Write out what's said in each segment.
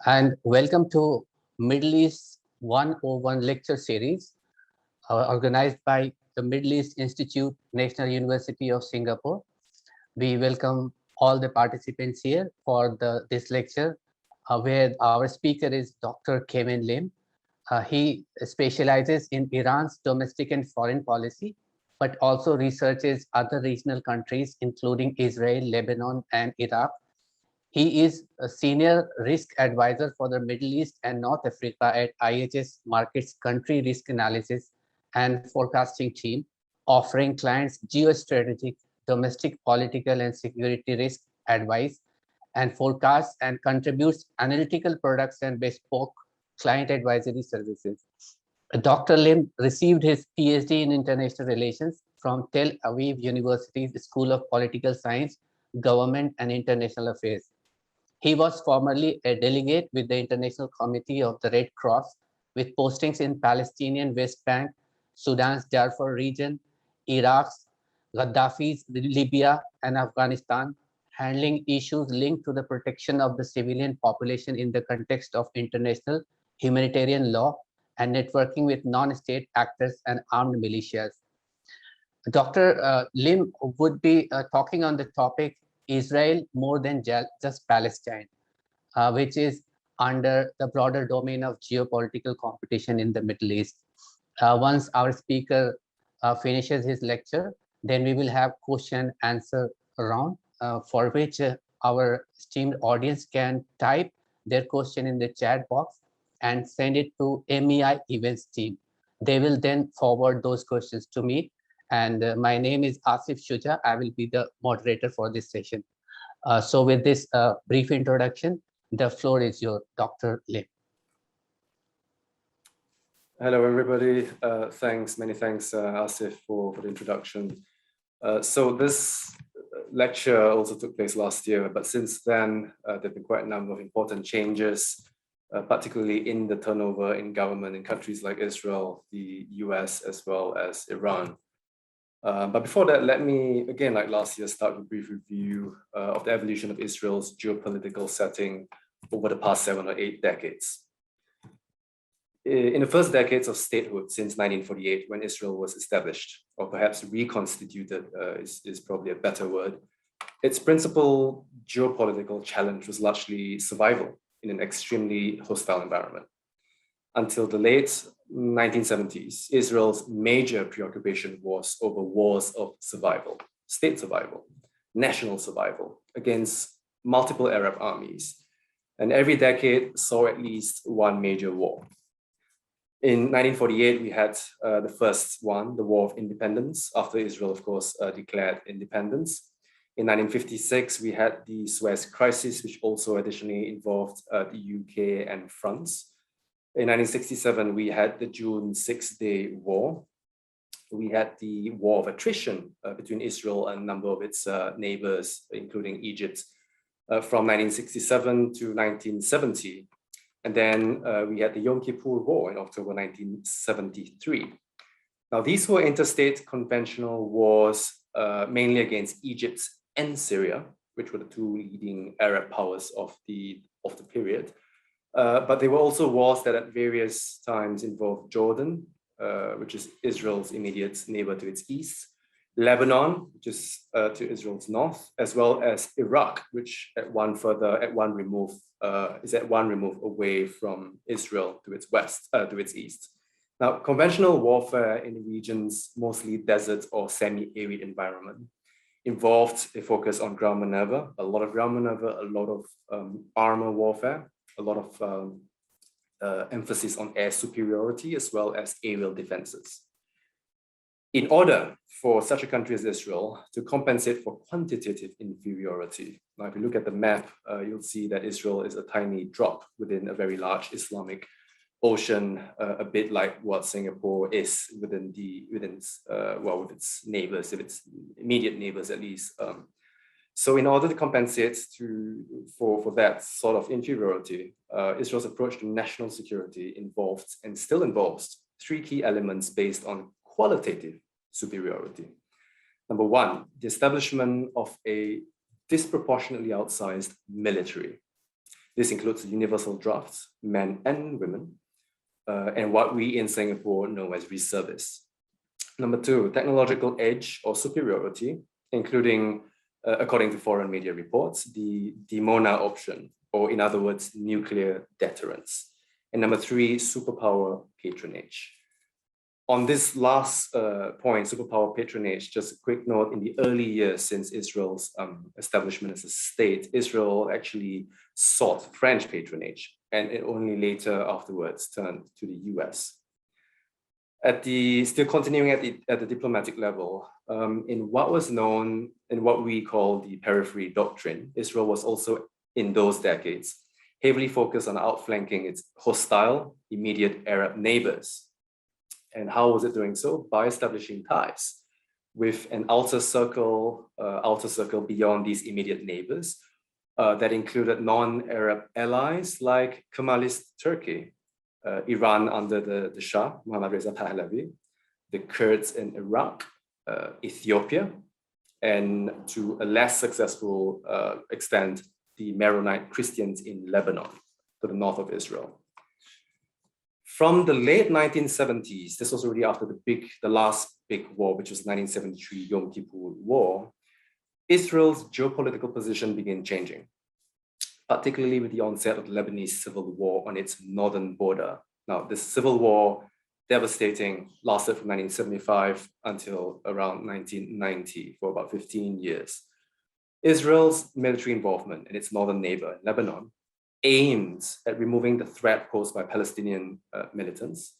and welcome to Middle East 101 lecture series organized by the Middle East Institute, National University of Singapore. We welcome all the participants here for this lecture, where our speaker is Dr. Kevjn Lim. He specializes in Iran's domestic and foreign policy, but also researches other regional countries, including Israel, Lebanon, and Iraq. He is a senior risk advisor for the Middle East and North Africa at IHS Market's country risk analysis and forecasting team, offering clients geostrategic, domestic, political, and security risk advice and forecasts, and contributes analytical products and bespoke client advisory services. Dr. Lim received his PhD in International Relations from Tel Aviv University's School of Political Science, Government and International Affairs. He was formerly a delegate with the International Committee of the Red Cross, with postings in Palestinian West Bank, Sudan's Darfur region, Iraq's, Gaddafi's Libya, and Afghanistan, handling issues linked to the protection of the civilian population in the context of international humanitarian law and networking with non-state actors and armed militias. Dr. Lim would be talking on the topic Israel more than just Palestine, which is under the broader domain of geopolitical competition in the Middle East. Once our speaker finishes his lecture, then we will have question answer round for which our esteemed audience can type their question in the chat box and send it to MEI events team. They will then forward those questions to me. And my name is Asif Shuja. I will be the moderator for this session. So with this brief introduction, the floor is yours, Dr. Lim. Hello, everybody. Many thanks, Asif, for the introduction. So this lecture also took place last year, but since then, there have been quite a number of important changes, particularly in the turnover in government in countries like Israel, the US, as well as Iran. But before that, let me, again, like last year, start with a brief review of the evolution of Israel's geopolitical setting over the past 7 or 8 decades. In the first decades of statehood since 1948, when Israel was established, or perhaps reconstituted is probably a better word, its principal geopolitical challenge was largely survival in an extremely hostile environment. Until the late 1970s, Israel's major preoccupation was over wars of survival, state survival, national survival against multiple Arab armies. And every decade saw at least one major war. In 1948, we had the first one, the War of Independence, after Israel, of course, declared independence. In 1956, we had the Suez Crisis, which also additionally involved the UK and France. In 1967, we had the June Six-Day War. We had the War of Attrition between Israel and a number of its neighbors, including Egypt, from 1967 to 1970. And then we had the Yom Kippur War in October 1973. Now, these were interstate conventional wars, mainly against Egypt and Syria, which were the two leading Arab powers of the period. But they were also wars that at various times involved Jordan, which is Israel's immediate neighbor to its east, Lebanon, which is to Israel's north, as well as Iraq, which is at one remove away from Israel to its west, to its east. Now, conventional warfare in the region's mostly desert or semi-arid environment involved a focus on ground maneuver, a lot of ground maneuver, a lot of armor warfare, a lot of emphasis on air superiority, as well as aerial defenses. In order for such a country as Israel to compensate for quantitative inferiority, now if you look at the map, you'll see that Israel is a tiny drop within a very large Islamic ocean, a bit like what Singapore is with its neighbors, with its immediate neighbors at least. So in order to compensate for that sort of inferiority, Israel's approach to national security involved and still involves 3 key elements based on qualitative superiority. Number 1, the establishment of a disproportionately outsized military. This includes universal drafts, men and women, and what we in Singapore know as reservists. Number two, technological edge or superiority, including, according to foreign media reports, the DIMONA option, or in other words, nuclear deterrence. And number three, superpower patronage. On this last point, superpower patronage, just a quick note, in the early years since Israel's establishment as a state, Israel actually sought French patronage, and it only later afterwards turned to the US. Still continuing at the diplomatic level, in what was known, in what we call the periphery doctrine, Israel was also in those decades heavily focused on outflanking its hostile, immediate Arab neighbors. And how was it doing so? By establishing ties with an outer circle beyond these immediate neighbors that included non-Arab allies like Kemalist Turkey, Iran under the Shah, Mohammad Reza Pahlavi, the Kurds in Iraq, Ethiopia, and to a less successful extent, the Maronite Christians in Lebanon, to the north of Israel. From the late 1970s, this was already after the last big war, which was 1973 Yom Kippur War, Israel's geopolitical position began changing, particularly with the onset of the Lebanese civil war on its northern border. Now, this civil war, devastating, lasted from 1975 until around 1990, for about 15 years. Israel's military involvement in its northern neighbor, Lebanon, aimed at removing the threat posed by Palestinian militants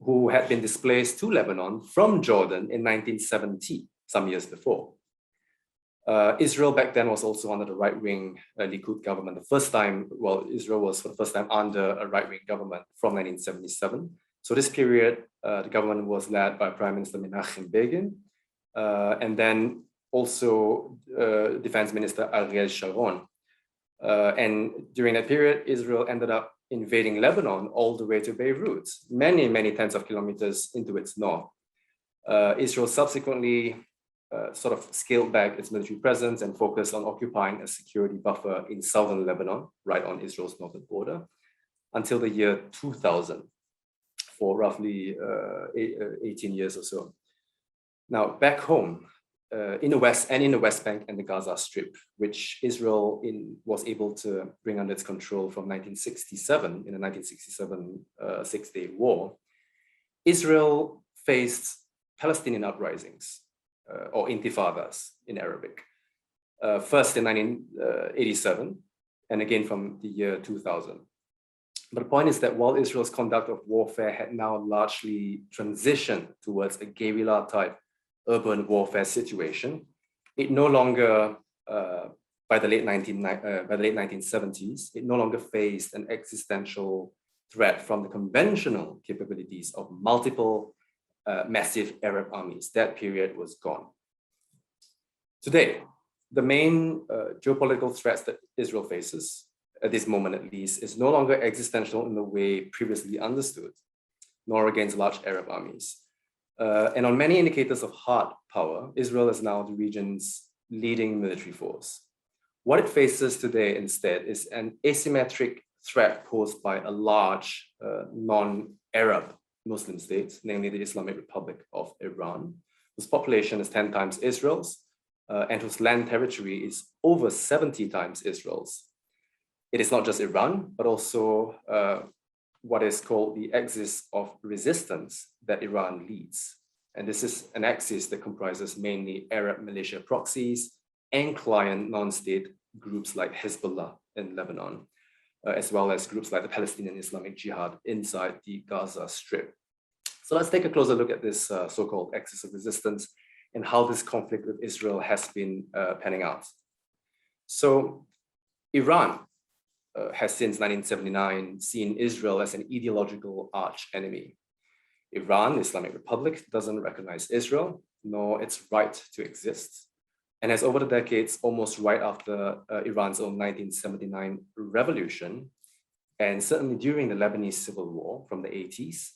who had been displaced to Lebanon from Jordan in 1970, some years before. Israel back then was also under the right-wing Likud government. Israel was for the first time under a right-wing government from 1977. So this period, the government was led by Prime Minister Menachem Begin, and then also Defense Minister Ariel Sharon. And during that period, Israel ended up invading Lebanon all the way to Beirut, many, many tens of kilometers into its north. Israel subsequently sort of scaled back its military presence and focused on occupying a security buffer in southern Lebanon, right on Israel's northern border, until the year 2000, for roughly 18 years or so. Now, back home, in the West Bank and the Gaza Strip, which Israel was able to bring under its control from 1967, in the 1967 Six-Day War, Israel faced Palestinian uprisings, or intifadas in Arabic, first in 1987, and again from the year 2000. But the point is that while Israel's conduct of warfare had now largely transitioned towards a guerrilla-type urban warfare situation, it no longer, by the late 1970s, it no longer faced an existential threat from the conventional capabilities of multiple massive Arab armies. That period was gone. Today, the main geopolitical threats that Israel faces, at this moment at least, is no longer existential in the way previously understood, nor against large Arab armies. And on many indicators of hard power, Israel is now the region's leading military force. What it faces today instead is an asymmetric threat posed by a large non-Arab Muslim state, namely the Islamic Republic of Iran, whose population is 10 times Israel's, and whose land territory is over 70 times Israel's. It is not just Iran, but also what is called the axis of resistance that Iran leads. And this is an axis that comprises mainly Arab militia proxies and client non-state groups like Hezbollah in Lebanon, as well as groups like the Palestinian Islamic Jihad inside the Gaza Strip. So let's take a closer look at this so-called axis of resistance and how this conflict with Israel has been panning out. So Iran has since 1979 seen Israel as an ideological arch enemy. Iran, Islamic Republic, doesn't recognize Israel, nor its right to exist, and has over the decades, almost right after Iran's own 1979 revolution, and certainly during the Lebanese civil war from the 80s,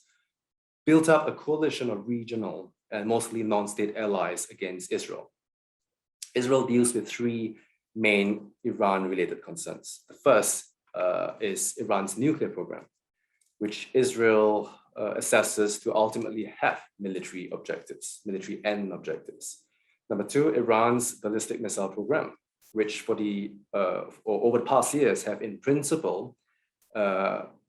built up a coalition of regional and mostly non-state allies against Israel. Israel deals with three main Iran-related concerns. The first is Iran's nuclear program, which Israel assesses to ultimately have military objectives, military end objectives. Number two, Iran's ballistic missile program, which for over the past years have in principle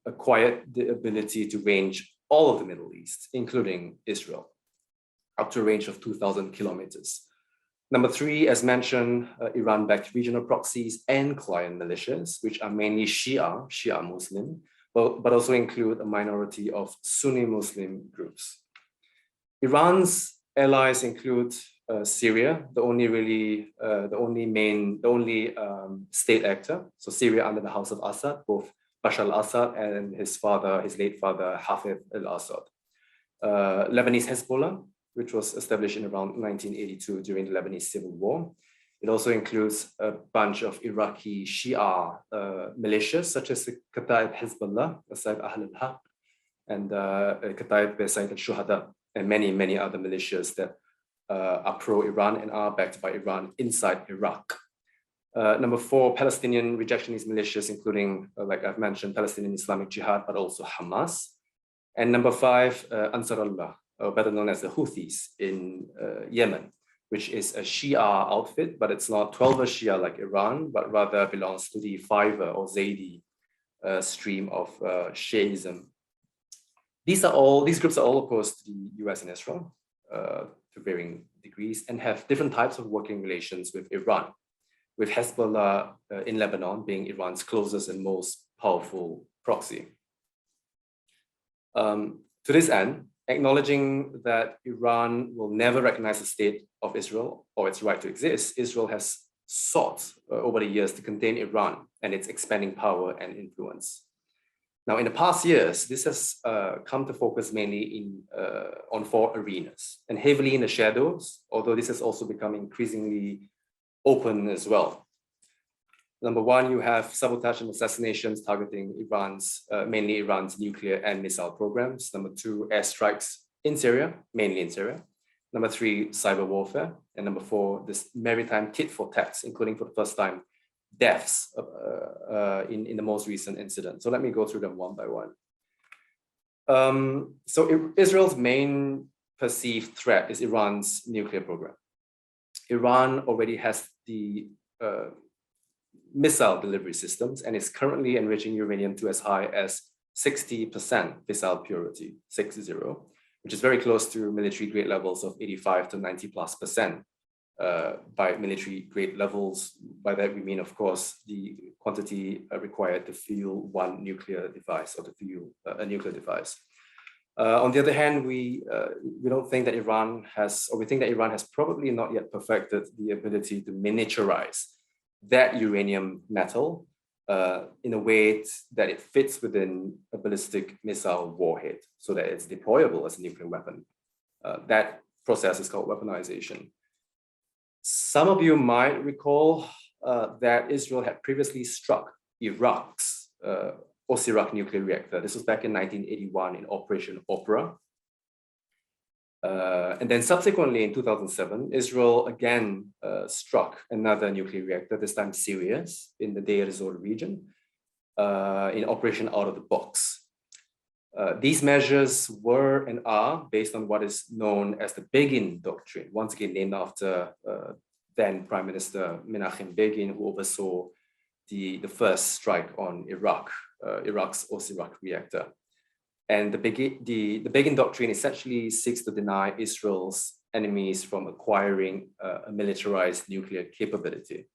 acquired the ability to range all of the Middle East, including Israel, up to a range of 2,000 kilometers. Number three, as mentioned, Iran-backed regional proxies and client militias, which are mainly Shia Muslim, but also include a minority of Sunni Muslim groups. Iran's allies include Syria, the only state actor. So Syria under the House of Assad, both Bashar al-Assad and his late father, Hafez al-Assad. Lebanese Hezbollah, which was established in around 1982 during the Lebanese Civil War. It also includes a bunch of Iraqi Shia militias, such as the Kataib Hezbollah, Asaib Ahl al-Haq, and Kataib Sayyid al-Shuhada, and many, many other militias that are pro-Iran and are backed by Iran inside Iraq. Number four, Palestinian rejectionist militias, including, like I've mentioned, Palestinian Islamic Jihad, but also Hamas. And number five, Ansarullah, better known as the Houthis in Yemen, which is a Shia outfit, but it's not 12 Shia like Iran, but rather belongs to the Fiver or Zaydi stream of Shiism. These groups are all opposed to the US and Israel to varying degrees and have different types of working relations with Iran, with Hezbollah in Lebanon being Iran's closest and most powerful proxy. To this end, acknowledging that Iran will never recognize the state of Israel or its right to exist, Israel has sought over the years to contain Iran and its expanding power and influence. Now, in the past years, this has come to focus mainly on four arenas and heavily in the shadows, although this has also become increasingly open as well. Number one, you have sabotage and assassinations targeting mainly Iran's nuclear and missile programs. Number two, airstrikes in Syria, mainly in Syria. Number three, cyber warfare. And number four, this maritime tit for tat, including for the first time, deaths in the most recent incident. So let me go through them one by one. So Israel's main perceived threat is Iran's nuclear program. Iran already has the missile delivery systems and is currently enriching uranium to as high as 60% fissile purity, 60, which is very close to military grade levels of 85 to 90+%. By military grade levels, by that we mean, of course, the quantity required to fuel one nuclear device or to fuel a nuclear device. On the other hand, we don't think that Iran has, or we think that Iran has probably not yet perfected the ability to miniaturize that uranium metal in a way that it fits within a ballistic missile warhead so that it's deployable as a nuclear weapon. That process is called weaponization. Some of you might recall that Israel had previously struck Iraq's Osirak nuclear reactor. This was back in 1981 in Operation Opera. And then subsequently in 2007, Israel again struck another nuclear reactor, this time Syria's, in the Deir ez-Zor region, in Operation Out of the Box. These measures were and are based on what is known as the Begin Doctrine, once again named after then Prime Minister Menachem Begin, who oversaw the first strike on Iraq's Osirak reactor. And the Begin Doctrine essentially seeks to deny Israel's enemies from acquiring a militarized nuclear capability.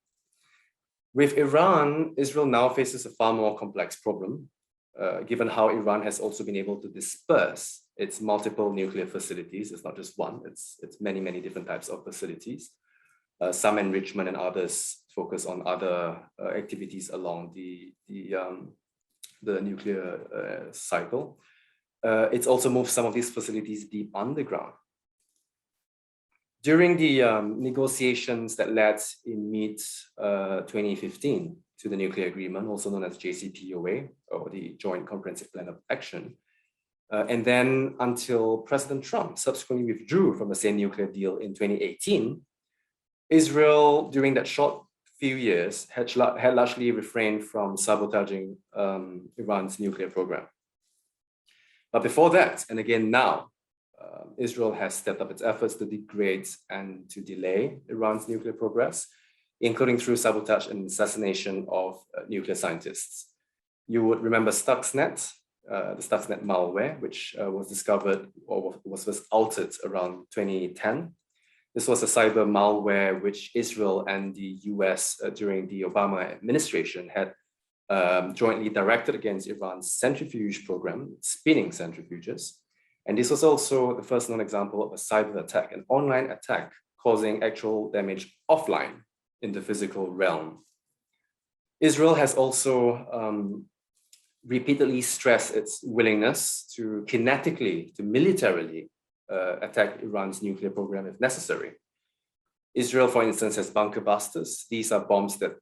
With Iran, Israel now faces a far more complex problem, given how Iran has also been able to disperse its multiple nuclear facilities. It's not just one, it's many, many different types of facilities. Some enrichment and others focus on other activities along the nuclear cycle. It's also moved some of these facilities deep underground. During the negotiations that led in mid-2015 to the nuclear agreement, also known as JCPOA, or the Joint Comprehensive Plan of Action, and then until President Trump subsequently withdrew from the same nuclear deal in 2018, Israel, during that short few years had largely refrained from sabotaging Iran's nuclear program. But before that, and again now, Israel has stepped up its efforts to degrade and to delay Iran's nuclear progress, including through sabotage and assassination of nuclear scientists. You would remember Stuxnet, the Stuxnet malware, which was discovered or was altered around 2010. This was a cyber malware which Israel and the US during the Obama administration had jointly directed against Iran's centrifuge program, spinning centrifuges. And this was also the first known example of a cyber attack, an online attack causing actual damage offline in the physical realm. Israel has also repeatedly stressed its willingness to kinetically, to militarily attack Iran's nuclear program if necessary. Israel, for instance, has bunker busters. These are bombs that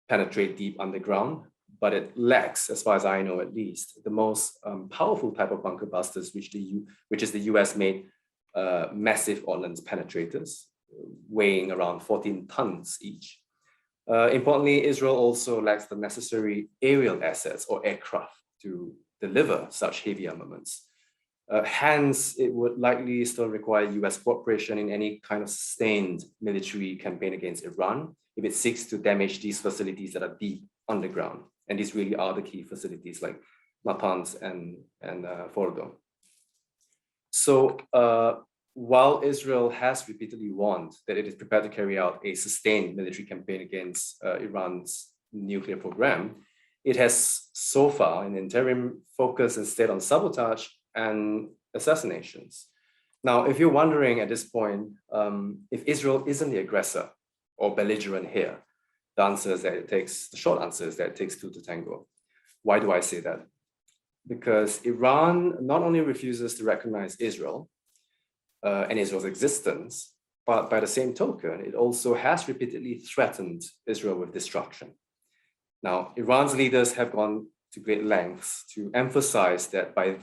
penetrate deep underground, but it lacks, as far as I know at least, the most powerful type of bunker busters, which is the US-made massive ordnance penetrators, weighing around 14 tons each. Importantly, Israel also lacks the necessary aerial assets or aircraft to deliver such heavy armaments. Hence, it would likely still require US cooperation in any kind of sustained military campaign against Iran if it seeks to damage these facilities that are deep underground. And these really are the key facilities like Natanz and Fordo. So while Israel has repeatedly warned that it is prepared to carry out a sustained military campaign against Iran's nuclear program, it has so far in interim focused instead on sabotage and assassinations. Now, if you're wondering at this point, if Israel isn't the aggressor or belligerent here, the short answer is that it takes two to tango. Why do I say that? Because Iran not only refuses to recognize Israel and Israel's existence, but by the same token, it also has repeatedly threatened Israel with destruction. Now, Iran's leaders have gone to great lengths to emphasize that by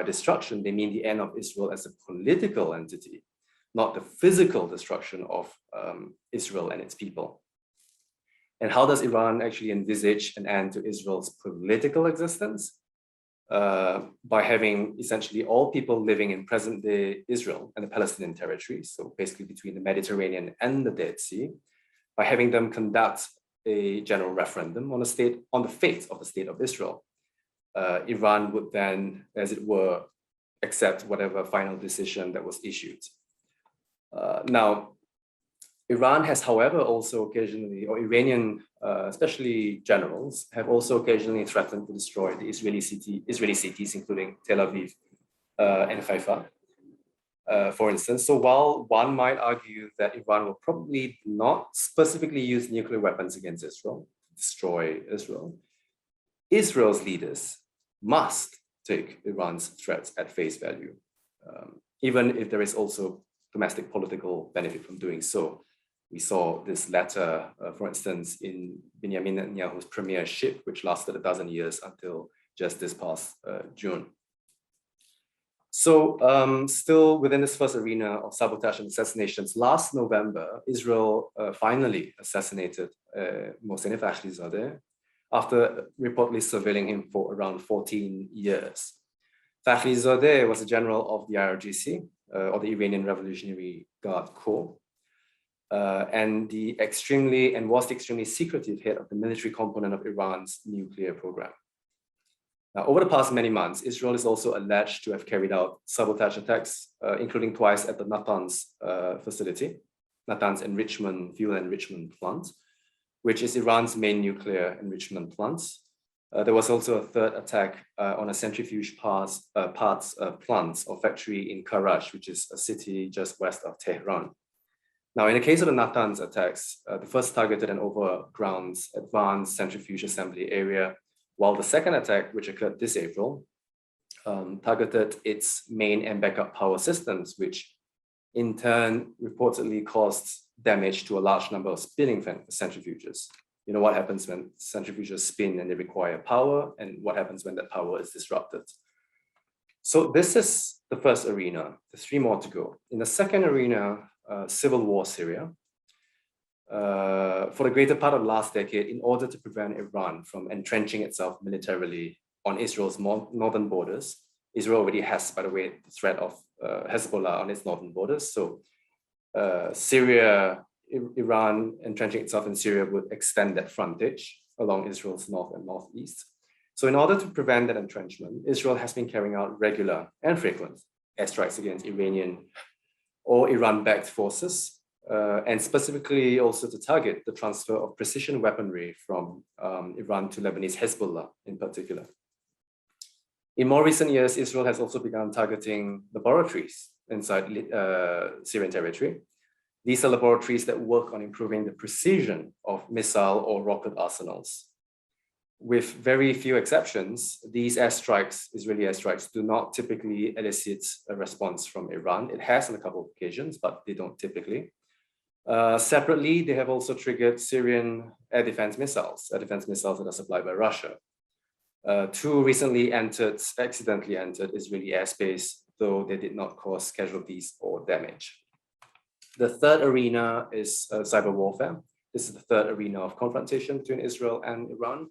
destruction, they mean the end of Israel as a political entity, not the physical destruction of Israel and its people. And how does Iran actually envisage an end to Israel's political existence? By having essentially all people living in present-day Israel and the Palestinian territories, so basically between the Mediterranean and the Dead Sea, by having them conduct a general referendum on the fate of the state of Israel. Iran would then, as it were, accept whatever final decision that was issued. Now, Iran has, however, also occasionally, or Iranian, especially generals, have also occasionally threatened to destroy the Israeli cities, including Tel Aviv and Haifa, for instance. So while one might argue that Iran will probably not specifically use nuclear weapons against Israel, destroy Israel, Israel's leaders must take Iran's threats at face value, even if there is also domestic political benefit from doing so. We saw this latter, for instance, in Benjamin Netanyahu's premiership, which lasted 12 years until just this past June. So still within this first arena of sabotage and assassinations, last November, Israel finally assassinated Mohsen Fakhrizadeh after reportedly surveilling him for around 14 years. Fakhrizadeh was a general of the IRGC, or the Iranian Revolutionary Guard Corps, and was the extremely secretive head of the military component of Iran's nuclear program. Now, over the past many months, Israel is also alleged to have carried out sabotage attacks, including twice at the Natanz facility, Natanz fuel enrichment plant, which is Iran's main nuclear enrichment plant. There was also a third attack on a centrifuge parts plant or factory in Karaj, which is a city just west of Tehran. Now, in the case of the Natanz attacks, the first targeted an overground advanced centrifuge assembly area, while the second attack, which occurred this April, targeted its main and backup power systems, which in turn reportedly caused damage to a large number of spinning centrifuges. You know what happens when centrifuges spin and they require power, and what happens when that power is disrupted. So this is the first arena. There's 3 more to go. In the second arena, civil war Syria, for the greater part of the last decade in order to prevent Iran from entrenching itself militarily on Israel's northern borders. Israel already has, by the way, the threat of Hezbollah on its northern borders. So Iran entrenching itself in Syria would extend that frontage along Israel's north and northeast. So in order to prevent that entrenchment, Israel has been carrying out regular and frequent airstrikes against Iranian or Iran-backed forces, and specifically also to target the transfer of precision weaponry from Iran to Lebanese Hezbollah in particular. In more recent years, Israel has also begun targeting laboratories inside Syrian territory. These are laboratories that work on improving the precision of missile or rocket arsenals. With very few exceptions, these airstrikes, Israeli airstrikes, do not typically elicit a response from Iran. It has on a couple of occasions, but they don't typically. Separately, they have also triggered Syrian air defense missiles that are supplied by Russia. Two recently accidentally entered Israeli airspace, though they did not cause casualties or damage. The third arena is cyber warfare. This is the third arena of confrontation between Israel and Iran.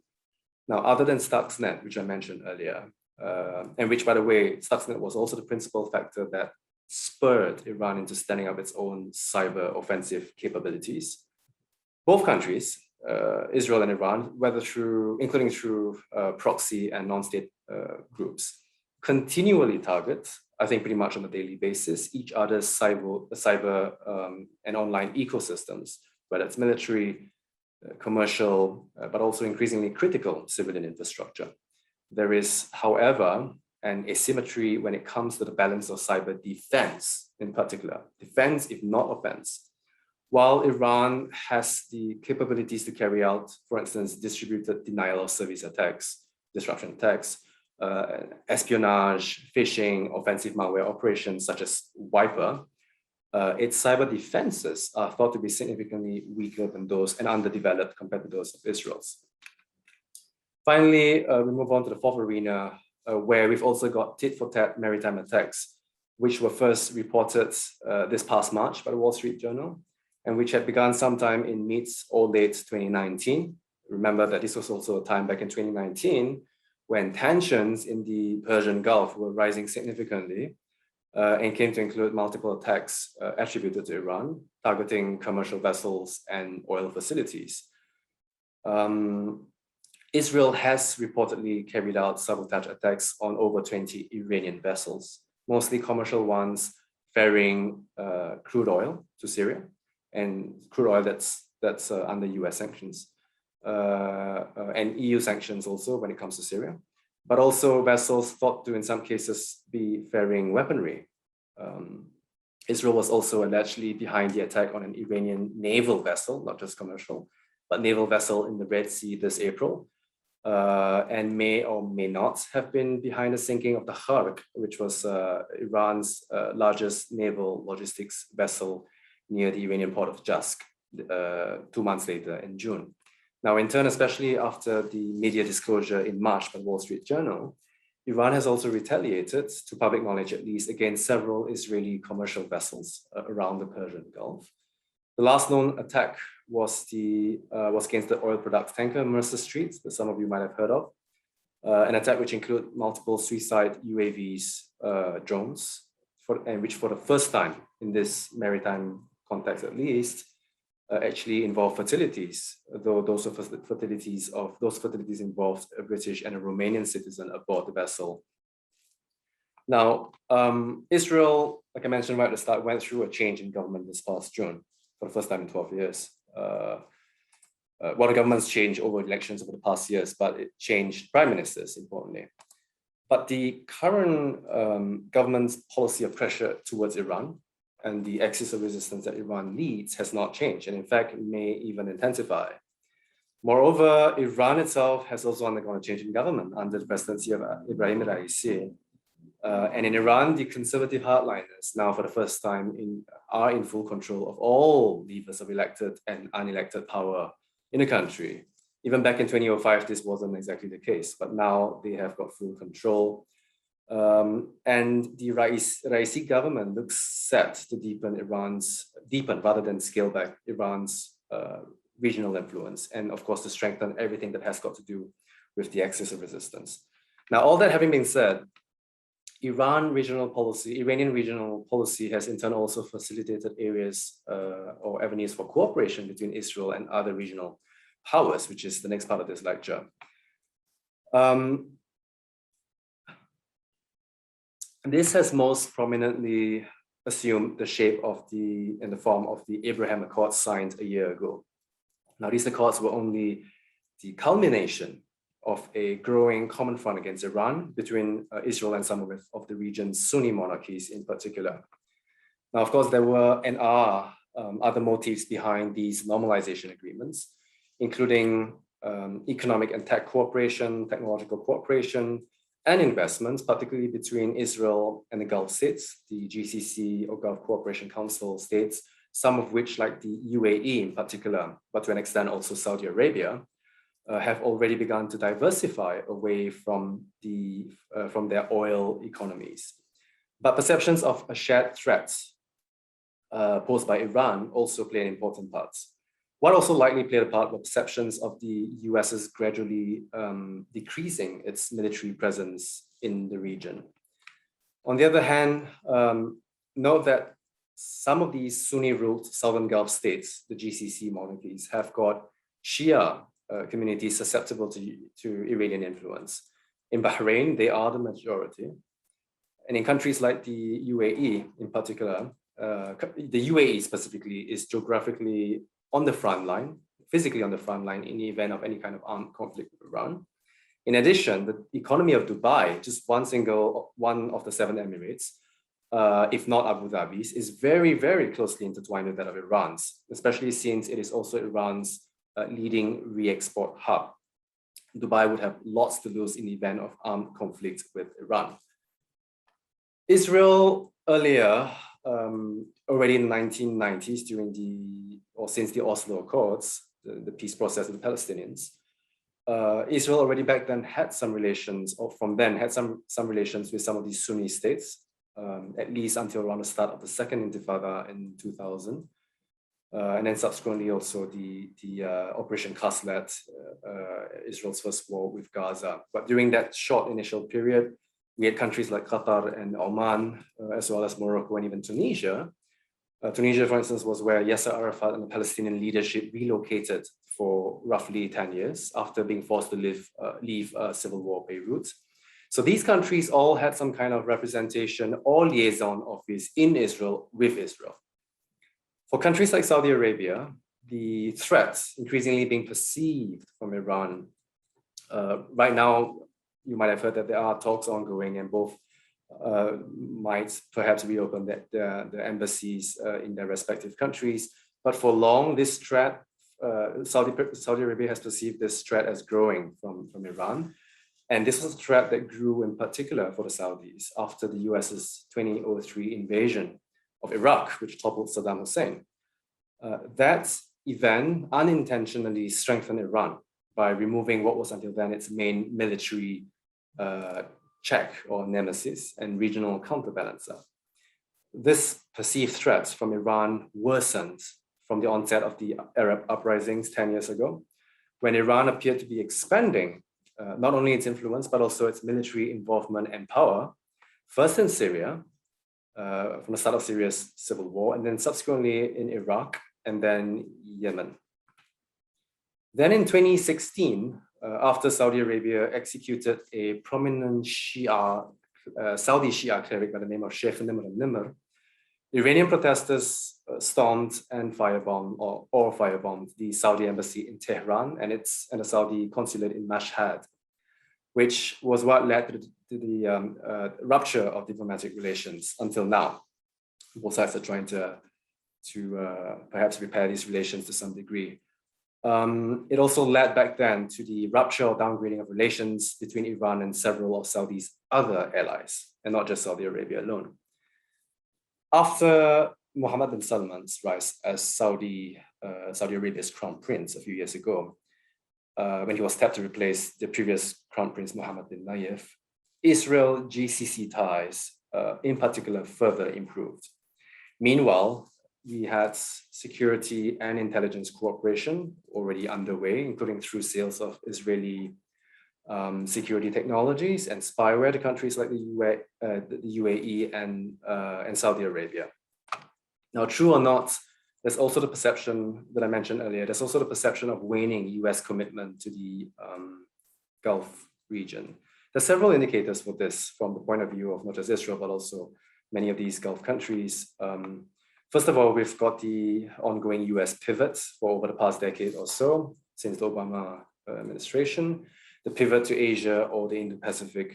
Now, other than Stuxnet, which I mentioned earlier, and which, by the way, Stuxnet was also the principal factor that spurred Iran into standing up its own cyber offensive capabilities. Both countries, Israel and Iran, including through proxy and non-state groups, continually target, I think pretty much on a daily basis, each other's cyber and online ecosystems, whether it's military, commercial, but also increasingly critical civilian infrastructure. There is, however, an asymmetry when it comes to the balance of cyber defense in particular, defense if not offense. While Iran has the capabilities to carry out, for instance, distributed denial of service attacks, disruption attacks, espionage, phishing, offensive malware operations such as Wiper, its cyber defenses are thought to be significantly weaker than those and underdeveloped compared to those of Israel's. Finally, we move on to the fourth arena, where we've also got tit-for-tat maritime attacks, which were first reported this past March by the Wall Street Journal, and which had begun sometime in mid or late 2019. Remember that this was also a time back in 2019 when tensions in the Persian Gulf were rising significantly and came to include multiple attacks attributed to Iran, targeting commercial vessels and oil facilities. Israel has reportedly carried out sabotage attacks on over 20 Iranian vessels, mostly commercial ones ferrying crude oil to Syria, and crude oil that's under US sanctions, and EU sanctions also when it comes to Syria, but also vessels thought to in some cases be ferrying weaponry. Israel was also allegedly behind the attack on an Iranian naval vessel, not just commercial, but naval vessel in the Red Sea this April, and may or may not have been behind the sinking of the Khark, which was Iran's largest naval logistics vessel near the Iranian port of Jask 2 months later in June. Now, in turn, especially after the media disclosure in March by the Wall Street Journal, Iran has also retaliated, to public knowledge at least, against several Israeli commercial vessels around the Persian Gulf. The last known attack was against the oil products tanker Mercer Street, that some of you might have heard of, an attack which included multiple suicide UAVs, drones, and which for the first time in this maritime context at least, actually involved fatalities, though those fatalities involved a British and a Romanian citizen aboard the vessel. Now, Israel, like I mentioned right at the start, went through a change in government this past June for the first time in 12 years. The government's changed over elections over the past years, but it changed prime ministers, importantly. But the current government's policy of pressure towards Iran and the axis of resistance that Iran leads has not changed, and in fact may even intensify. Moreover, Iran itself has also undergone a change in government under the presidency of Ibrahim Raisi. And in Iran, the conservative hardliners now for the first time are in full control of all levers of elected and unelected power in the country. Even back in 2005, this wasn't exactly the case, but now they have got full control. And the Raisi government looks set to deepen rather than scale back Iran's regional influence, and of course to strengthen everything that has got to do with the axis of resistance. Now, all that having been said, Iranian regional policy has in turn also facilitated areas or avenues for cooperation between Israel and other regional powers, which is the next part of this lecture. This has most prominently assumed the shape of in the form of the Abraham Accords signed a year ago. Now, these accords were only the culmination of a growing common front against Iran between Israel and some of the region's Sunni monarchies in particular. Now, of course, there were and are other motives behind these normalization agreements, including economic and tech cooperation, technological cooperation, and investments, particularly between Israel and the Gulf states, the GCC or Gulf Cooperation Council states, some of which, like the UAE in particular, but to an extent also Saudi Arabia, have already begun to diversify away from their oil economies. But perceptions of a shared threat posed by Iran also play an important part. What also likely played a part were perceptions of the US's gradually decreasing its military presence in the region. On the other hand, note that some of these Sunni-ruled Southern Gulf states, the GCC monarchies, have got Shia communities susceptible to Iranian influence. In Bahrain, they are the majority. And in countries like the UAE in particular, the UAE specifically is geographically on the front line, physically on the front line in the event of any kind of armed conflict with Iran. In addition, the economy of Dubai, just one of the 7 Emirates, if not Abu Dhabi's, is very, very closely intertwined with that of Iran's, especially since it is also Iran's leading re-export hub. Dubai would have lots to lose in the event of armed conflict with Iran. Israel earlier, already in the 1990s, since the Oslo Accords, the peace process with the Palestinians, Israel already back then had some relations, or from then had some relations with some of these Sunni states, at least until around the start of the Second Intifada in 2000. And then subsequently also the Operation Kaslet, Israel's first war with Gaza. But during that short initial period, we had countries like Qatar and Oman, as well as Morocco and even Tunisia. Tunisia, for instance, was where Yasser Arafat and the Palestinian leadership relocated for roughly 10 years after being forced to leave civil war Beirut. So these countries all had some kind of representation or liaison office in Israel with Israel. For countries like Saudi Arabia, the threats increasingly being perceived from Iran. Right now, you might have heard that there are talks ongoing, and both might perhaps reopen the embassies in their respective countries. But for long, this threat, Saudi Arabia has perceived this threat as growing from Iran. And this was a threat that grew in particular for the Saudis after the US's 2003 invasion of Iraq, which toppled Saddam Hussein. That event unintentionally strengthened Iran by removing what was until then its main military check or nemesis and regional counterbalancer. This perceived threat from Iran worsened from the onset of the Arab uprisings 10 years ago, when Iran appeared to be expanding not only its influence, but also its military involvement and power, first in Syria, from the start of Syria's civil war, and then subsequently in Iraq, and then Yemen. Then in 2016, after Saudi Arabia executed a prominent Saudi Shia cleric by the name of Sheikh Nimr al-Nimr, Iranian protesters stormed and firebombed the Saudi embassy in Tehran and the Saudi consulate in Mashhad, which was what led to the rupture of diplomatic relations until now. Both sides are trying to perhaps repair these relations to some degree. It also led back then to the rupture or downgrading of relations between Iran and several of Saudi's other allies, and not just Saudi Arabia alone. After Mohammed bin Salman's rise as Saudi Arabia's crown prince a few years ago, when he was tapped to replace the previous crown prince Mohammed bin Nayef, Israel-GCC ties, in particular, further improved. Meanwhile, we had security and intelligence cooperation already underway, including through sales of Israeli security technologies and spyware to countries like the UAE and Saudi Arabia. Now, true or not, there's also the perception that I mentioned earlier. There's also the perception of waning US commitment to the Gulf region. There's several indicators for this from the point of view of not just Israel, but also many of these Gulf countries. First of all, we've got the ongoing US pivots for over the past decade or so, since the Obama administration, the pivot to Asia or the Indo-Pacific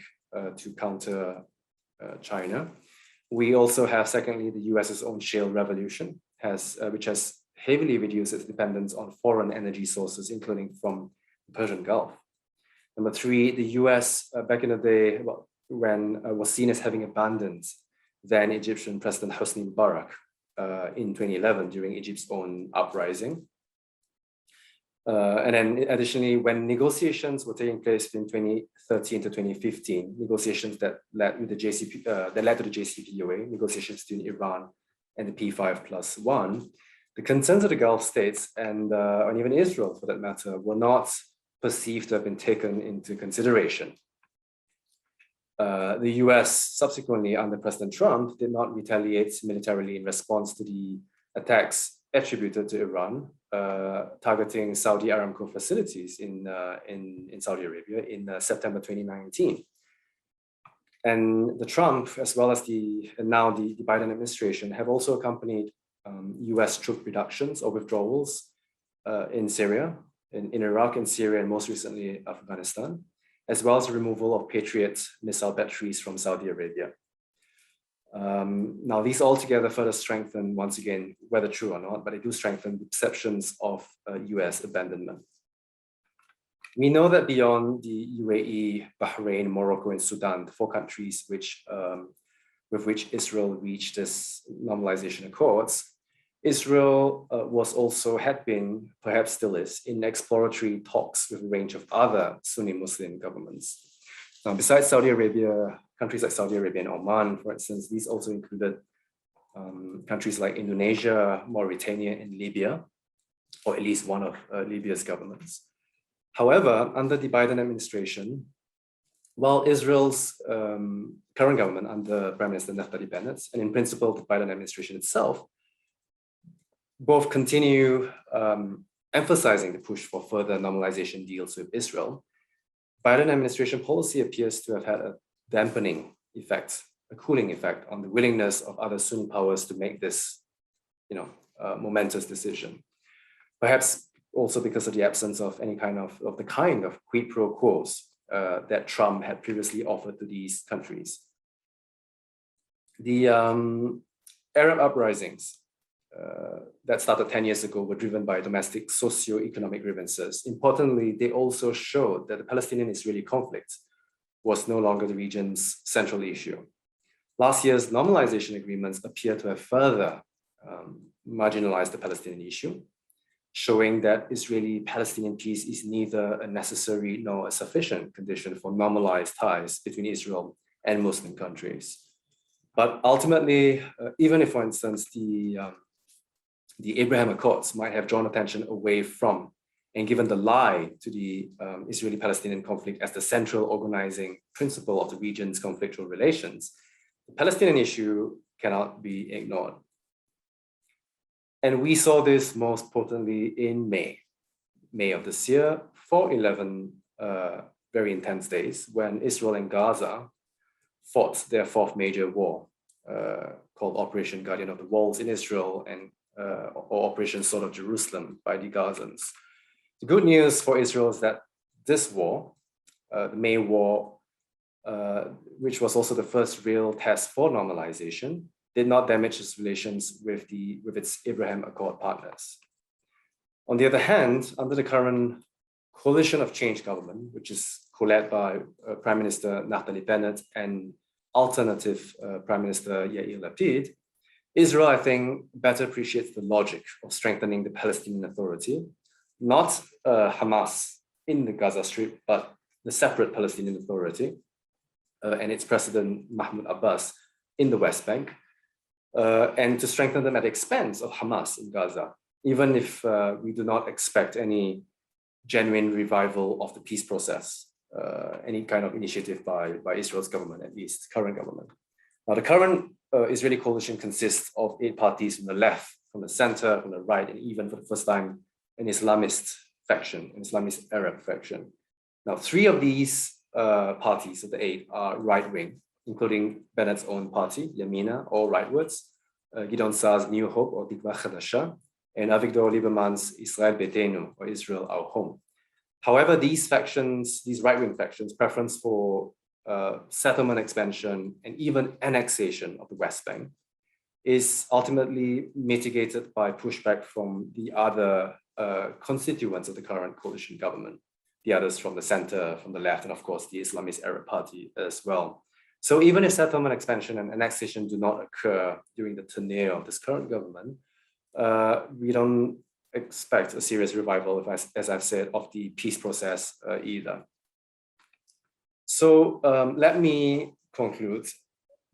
to counter China. We also have, secondly, the US's own shale revolution, which has heavily reduced its dependence on foreign energy sources, including from the Persian Gulf. Number three, the US back in the day, when was seen as having abandoned then Egyptian President Hosni Mubarak in 2011 during Egypt's own uprising. And then additionally, when negotiations were taking place between 2013 to 2015, negotiations that led to the JCPOA, negotiations between Iran and the P5+1, the concerns of the Gulf states and even Israel, for that matter, were not perceived to have been taken into consideration. The US subsequently, under President Trump, did not retaliate militarily in response to the attacks attributed to Iran, targeting Saudi Aramco facilities in Saudi Arabia in September 2019. And the Trump, as well as now the Biden administration, have also accompanied US troop reductions or withdrawals in Syria, in Iraq and Syria, and most recently Afghanistan, as well as the removal of Patriot missile batteries from Saudi Arabia. Now, these all together further strengthen, once again, whether true or not, but they do strengthen the perceptions of US abandonment. We know that beyond the UAE, Bahrain, Morocco, and Sudan, the four countries with which Israel reached this normalization accords, Israel had been, perhaps still is, in exploratory talks with a range of other Sunni Muslim governments. Now, besides Saudi Arabia, countries like Saudi Arabia and Oman, for instance, these also included countries like Indonesia, Mauritania, and Libya, or at least one of Libya's governments. However, under the Biden administration, while Israel's current government under Prime Minister Naftali Bennett, and in principle the Biden administration itself, both continue emphasizing the push for further normalization deals with Israel, Biden administration policy appears to have had a dampening effect, a cooling effect on the willingness of other Sunni powers to make this, momentous decision. Perhaps also because of the absence of any kind of quid pro quos that Trump had previously offered to these countries. The Arab uprisings that started 10 years ago were driven by domestic socio-economic grievances. Importantly, they also showed that the Palestinian-Israeli conflict was no longer the region's central issue. Last year's normalization agreements appear to have further marginalized the Palestinian issue, showing that Israeli-Palestinian peace is neither a necessary nor a sufficient condition for normalized ties between Israel and Muslim countries. But ultimately, even if, for instance, the Abraham Accords might have drawn attention away from and given the lie to the Israeli-Palestinian conflict as the central organizing principle of the region's conflictual relations, the Palestinian issue cannot be ignored. And we saw this most potently in May of this year, for 11 very intense days, when Israel and Gaza fought their fourth major war, called Operation Guardian of the Walls in Israel and or Operation Sword of Jerusalem by the Gazans. The good news for Israel is that this war, the May War, which was also the first real test for normalization, did not damage its relations with its Abraham Accord partners. On the other hand, under the current coalition of change government, which is co-led by Prime Minister Naftali Bennett and alternative Prime Minister Yair Lapid, Israel, I think, better appreciates the logic of strengthening the Palestinian Authority, not Hamas in the Gaza Strip, but the separate Palestinian Authority and its president Mahmoud Abbas in the West Bank, and to strengthen them at the expense of Hamas in Gaza, even if we do not expect any genuine revival of the peace process, any kind of initiative by Israel's government, at least current government. Now, the current Israeli coalition consists of 8 parties from the left, from the center, from the right, and even for the first time, an Islamist faction, an Islamist Arab faction. Now, 3 of these parties of the 8 are right-wing, including Bennett's own party, Yamina, or rightwards, Gideon Saar's New Hope, or Tikva Chadasha, and Avigdor Lieberman's Israel Beitenu, or Israel Our Home. However, these factions, these right-wing factions, preference for settlement expansion and even annexation of the West Bank is ultimately mitigated by pushback from the other constituents of the current coalition government, the others from the center, from the left, and of course the Islamist Arab Party as well. So even if settlement expansion and annexation do not occur during the tenure of this current government, we don't expect a serious revival, as I've said, of the peace process either. So let me conclude.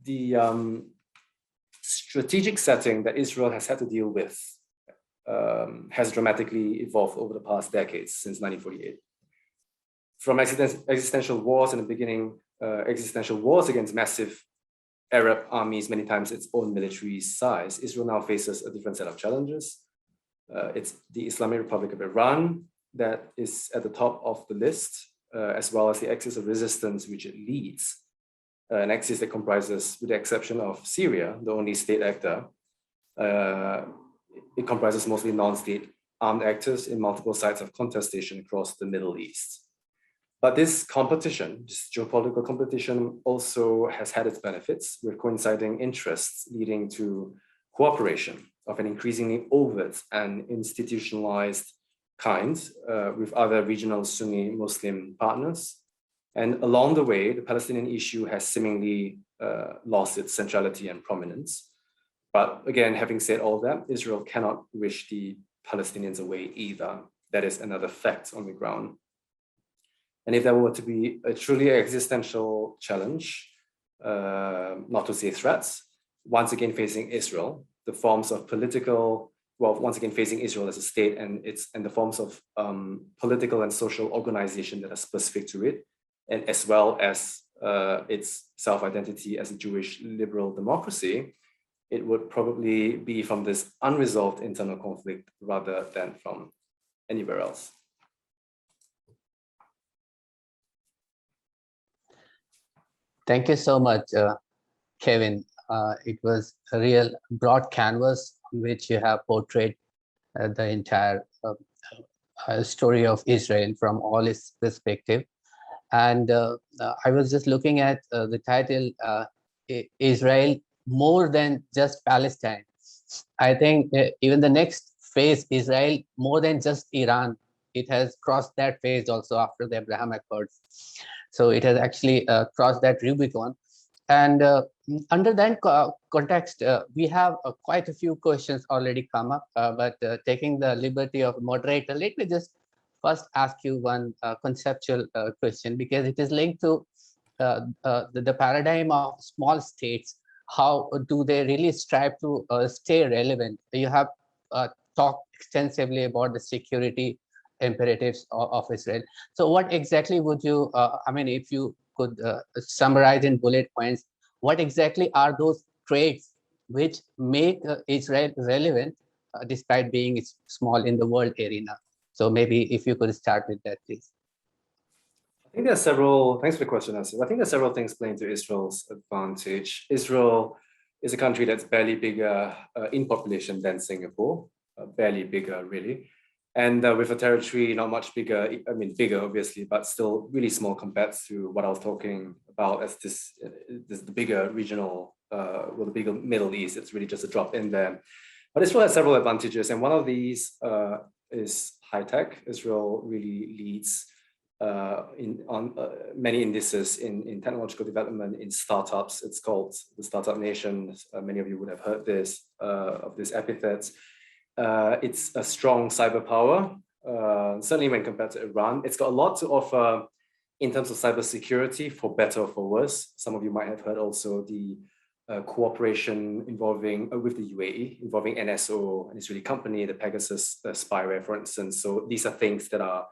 The strategic setting that Israel has had to deal with has dramatically evolved over the past decades since 1948. From existential wars in the beginning, existential wars against massive Arab armies, many times its own military size, Israel now faces a different set of challenges. It's the Islamic Republic of Iran that is at the top of the list, as well as the axis of resistance which it leads, an axis that comprises, with the exception of Syria, the only state actor, it comprises mostly non-state armed actors in multiple sites of contestation across the Middle East. But this competition, this geopolitical competition, also has had its benefits, with coinciding interests leading to cooperation of an increasingly overt and institutionalized kind with other regional Sunni Muslim partners. And along the way, the Palestinian issue has seemingly lost its centrality and prominence. But again, having said all that, Israel cannot wish the Palestinians away either. That is another fact on the ground. And if there were to be a truly existential challenge, not to say threats, once again facing Israel, the forms of political, well, once again facing Israel as a state and the forms of political and social organization that are specific to it, and as well as its self-identity as a Jewish liberal democracy, it would probably be from this unresolved internal conflict rather than from anywhere else. Thank you so much, Kevin. It was a real broad canvas on which you have portrayed the entire story of Israel from all its perspective. And I was just looking at the title, Israel More Than Just Palestine. I think even the next phase, Israel More Than Just Iran, it has crossed that phase also after the Abraham Accords. So it has actually crossed that Rubicon. And under that context, we have quite a few questions already come up, but taking the liberty of moderator, let me just first ask you one conceptual question, because it is linked to the paradigm of small states. How do they really strive to stay relevant? You have talked extensively about the security imperatives of Israel. So what exactly would you, I mean, if you could summarize in bullet points, what exactly are those traits which make Israel relevant despite being small in the world arena? So maybe if you could start with that, please. I think there are several, thanks for the question, Asif. I think there are several things playing to Israel's advantage. Israel is a country that's barely bigger in population than Singapore, barely bigger really. And with a territory not much bigger, I mean bigger obviously, but still really small compared to what I was talking about as the bigger regional, well, the bigger Middle East. It's really just a drop in there. But Israel has several advantages, and one of these is high tech. Israel really leads on many indices in technological development, in startups. It's called the Startup Nation. Many of you would have heard this of this epithet. It's a strong cyber power, certainly when compared to Iran. It's got a lot to offer in terms of cybersecurity, for better or for worse. Some of you might have heard also the cooperation involving with the UAE, involving NSO, an Israeli company, the Pegasus spyware, for instance. So these are things that are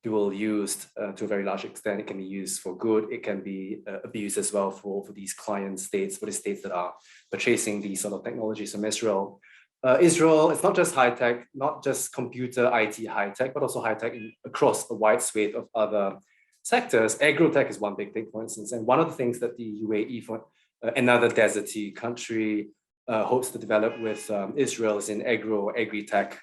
dual used to a very large extent. It can be used for good. It can be abused as well for these client states, for the states that are purchasing these sort of technologies from Israel. Israel, it's not just high tech, not just computer IT high tech, but also high tech across a wide swathe of other sectors. Agro-tech is one big thing, for instance. And one of the things that the UAE, for another deserty country, hopes to develop with Israel is in agri-tech.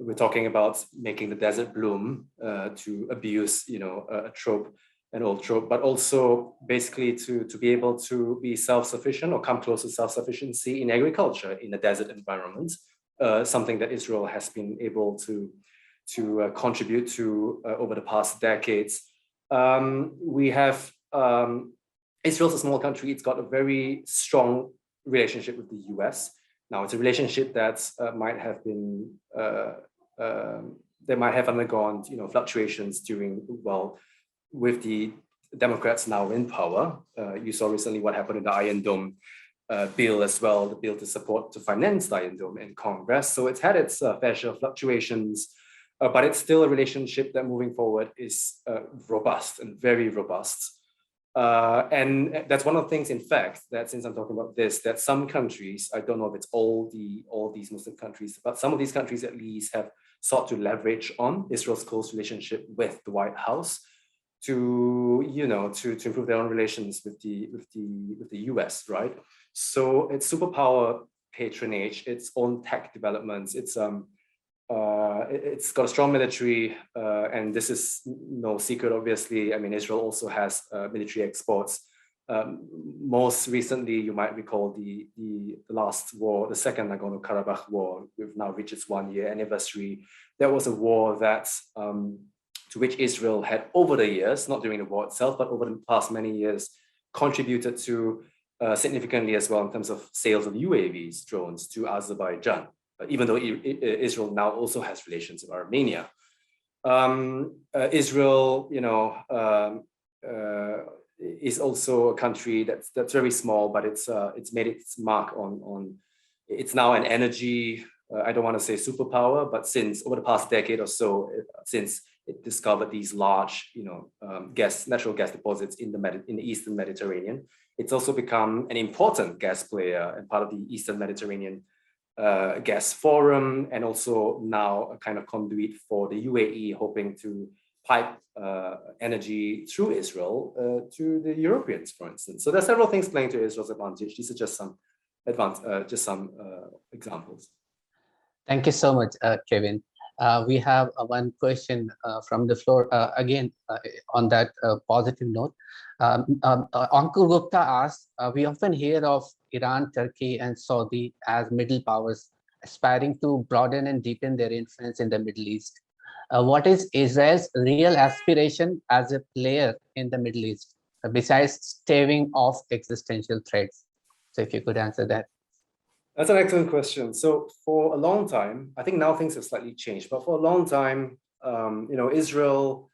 We're talking about making the desert bloom to abuse, a trope, an old trope, but also basically to be able to be self-sufficient or come close to self-sufficiency in agriculture in a desert environment, something that Israel has been able to contribute to over the past decades. We have Israel's a small country. It's got a very strong relationship with the US. Now, it's a relationship that might have been they might have undergone, fluctuations during, with the Democrats now in power. You saw recently what happened in the Iron Dome bill as well, the bill to finance the Iron Dome in Congress. So it's had its fair share of fluctuations, but it's still a relationship that moving forward is robust and very robust. And that's one of the things, in fact, that since I'm talking about this, that some countries, I don't know if it's all these Muslim countries, but some of these countries at least have sought to leverage on Israel's close relationship with the White House to improve their own relations with the US, right? So it's superpower patronage, its own tech developments, it's got a strong military, and this is no secret, obviously. I mean, Israel also has military exports. Most recently, you might recall the last war, the second Nagorno-Karabakh war, we've now reached its 1-year anniversary. That was a war that, to which Israel had over the years, not during the war itself, but over the past many years, contributed to significantly as well in terms of sales of UAVs, drones to Azerbaijan, even though Israel now also has relations with Armenia. Israel, is also a country that's very small, but it's made its mark on it's now an energy, I don't want to say superpower, but since over the past decade or so, since it discovered these large, natural gas deposits in the Eastern Mediterranean, it's also become an important gas player and part of the Eastern Mediterranean gas forum, and also now a kind of conduit for the UAE, hoping to pipe energy through Israel to the Europeans, for instance. So there are several things playing to Israel's advantage. These are just some examples. Thank you so much, Kevin. We have one question from the floor, again, on that positive note. Ankur Gupta asked, we often hear of Iran, Turkey, and Saudi as middle powers aspiring to broaden and deepen their influence in the Middle East. What is Israel's real aspiration as a player in the Middle East, besides staving off existential threats? So if you could answer that. That's an excellent question. So for a long time, I think now things have slightly changed, but for a long time, Israel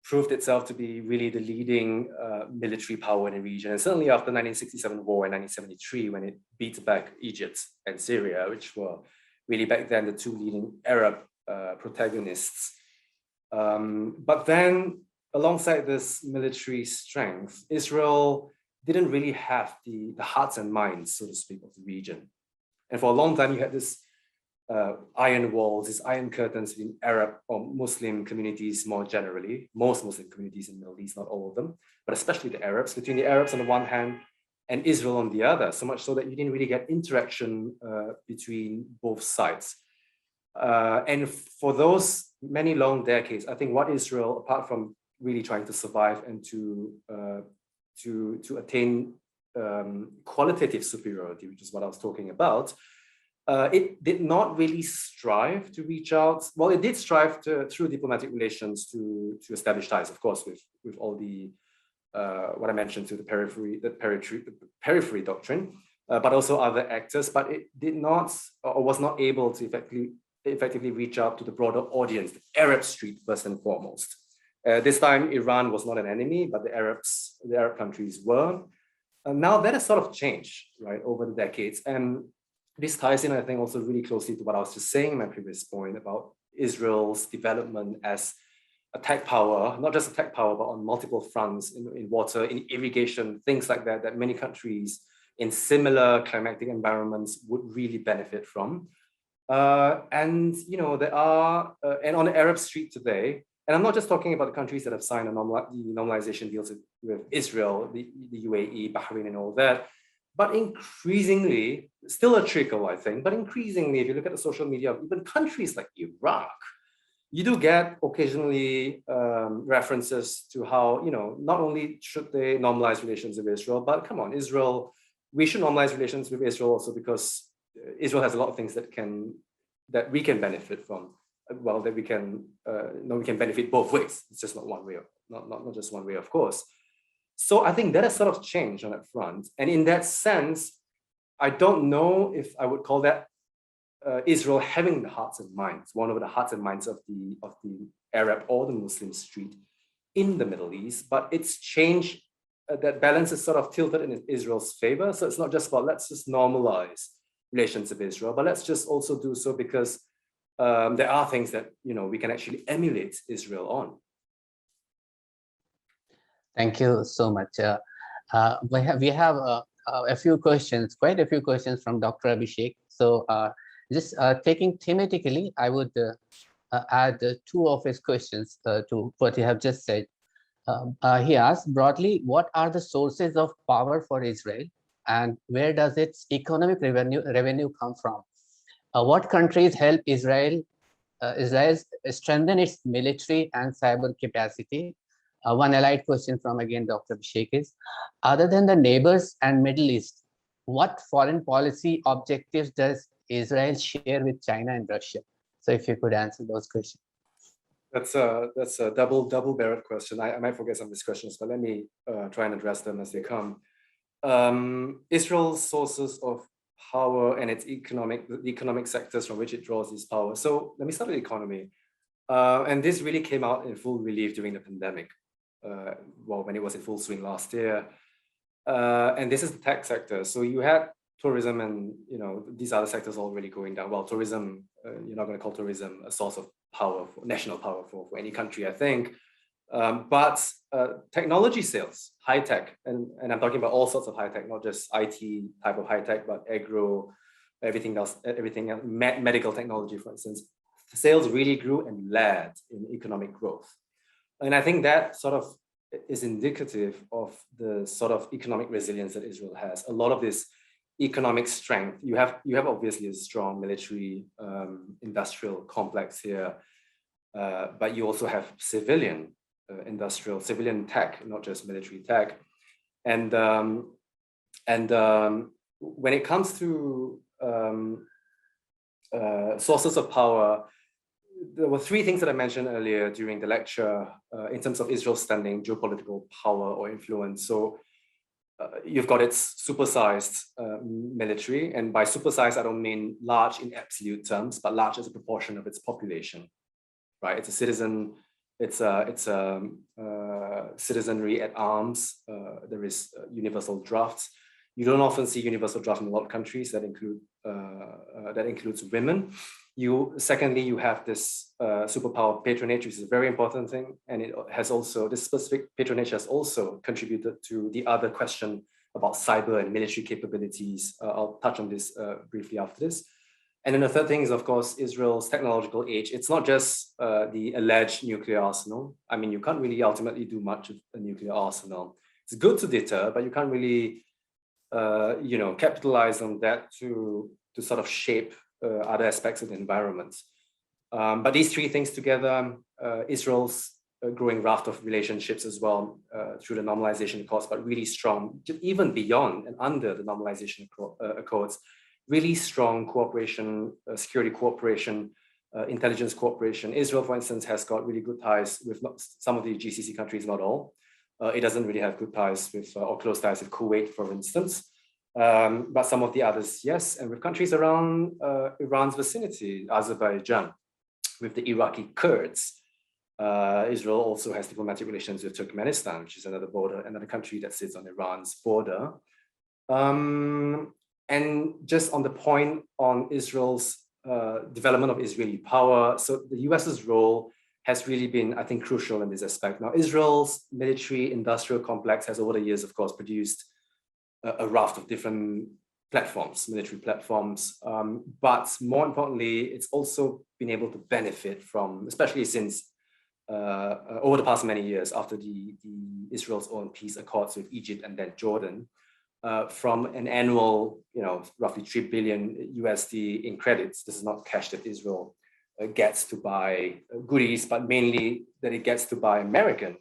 proved itself to be really the leading military power in the region. And certainly after the 1967 war and 1973, when it beat back Egypt and Syria, which were really back then the two leading Arab protagonists. But then alongside this military strength, Israel didn't really have the hearts and minds, so to speak, of the region. And for a long time, you had this iron walls, these iron curtains between Arab or Muslim communities more generally, most Muslim communities in the Middle East, not all of them, but especially the Arabs, between the Arabs on the one hand and Israel on the other, so much so that you didn't really get interaction between both sides. And for those many long decades, I think what Israel, apart from really trying to survive and to attain qualitative superiority, which is what I was talking about, it did not really strive to reach out. Well, it did strive through diplomatic relations to establish ties, of course, with all the what I mentioned, to the periphery doctrine, but also other actors. But it did not, or was not able to effectively reach out to the broader audience, the Arab street first and foremost. This time, Iran was not an enemy, but the Arab countries were. Now that has sort of changed, right, over the decades. And this ties in, I think, also really closely to what I was just saying in my previous point about Israel's development as a tech power, not just a tech power, but on multiple fronts in water, in irrigation, things like that, that many countries in similar climatic environments would really benefit from. And, you know, there are, and on the Arab street today, and I'm not just talking about the countries that have signed the normalization deals with Israel, the UAE, Bahrain, and all that, but increasingly, still a trickle, I think, but increasingly, if you look at the social media of even countries like Iraq, you do get occasionally references to how, you know, not only should they normalize relations with Israel, but come on, Israel, we should normalize relations with Israel also because Israel has a lot of things that we can benefit from. Well, that we can benefit both ways. It's just not one way, not just one way, of course. So I think that has sort of changed on that front. And in that sense, I don't know if I would call that Israel having the hearts and minds, one of the hearts and minds of the Arab or the Muslim street in the Middle East, but it's changed. That balance is sort of tilted in Israel's favor. So it's not just about let's just normalize relations with Israel, but let's just also do so because there are things that, you know, we can actually emulate Israel on. Thank you so much. We have a few questions, quite a few questions from Dr. Abhishek. So just taking thematically, I would add two of his questions to what you have just said. He asked broadly, what are the sources of power for Israel and where does its economic revenue come from? What countries help Israel strengthen its military and cyber capacity? One allied question from again Dr. Abhishek is, other than the neighbors and Middle East, what foreign policy objectives does Israel share with China and Russia? So if you could answer those questions. That's a double-barreled question. I might forget some of these questions, but let me try and address them as they come. Israel's sources of power and its economic sectors from which it draws its power. So let me start with the economy. And this really came out in full relief during the pandemic. Well, when it was in full swing last year. And this is the tech sector. So you had tourism and, you know, these other sectors all really going down. Well, tourism, you're not going to call tourism a source of power, national power for any country, I think. But technology sales, high tech, and I'm talking about all sorts of high tech, not just IT type of high tech, but agro, everything else, medical technology, for instance. Sales really grew and led in economic growth. And I think that sort of is indicative of the sort of economic resilience that Israel has. A lot of this economic strength, you have obviously a strong military industrial complex here, but you also have civilian tech, not just military tech. And when it comes to sources of power, there were three things that I mentioned earlier during the lecture in terms of Israel's standing, geopolitical power or influence. So you've got its supersized military, and by supersized, I don't mean large in absolute terms, but large as a proportion of its population, right? It's a citizenry at arms. There is universal drafts. You don't often see universal draft in a lot of countries that includes women. Secondly, you have this superpower patronage, which is a very important thing. And it has also, this specific patronage has also contributed to the other question about cyber and military capabilities. I'll touch on this briefly after this. And then the third thing is, of course, Israel's technological age. It's not just the alleged nuclear arsenal. I mean, you can't really ultimately do much with a nuclear arsenal. It's good to deter, but you can't really, capitalize on that to sort of shape other aspects of the environment. But these three things together, Israel's growing raft of relationships as well through the normalization accords, but really strong, even beyond and under the normalization accords, really strong cooperation, security cooperation, intelligence cooperation. Israel, for instance, has got really good ties with some of the GCC countries, not all. It doesn't really have good ties with, or close ties with Kuwait, for instance. But some of the others, yes. And with countries around Iran's vicinity, Azerbaijan, with the Iraqi Kurds. Israel also has diplomatic relations with Turkmenistan, which is another country that sits on Iran's border. And just on the point on Israel's development of Israeli power, so the US's role has really been, I think, crucial in this aspect. Now, Israel's military industrial complex has over the years, of course, produced a raft of different platforms, military platforms. But more importantly, it's also been able to benefit from, especially since over the past many years after the Israel's own peace accords with Egypt and then Jordan, from an annual, roughly 3 billion USD in credits. This is not cash that Israel gets to buy goodies, but mainly that it gets to buy American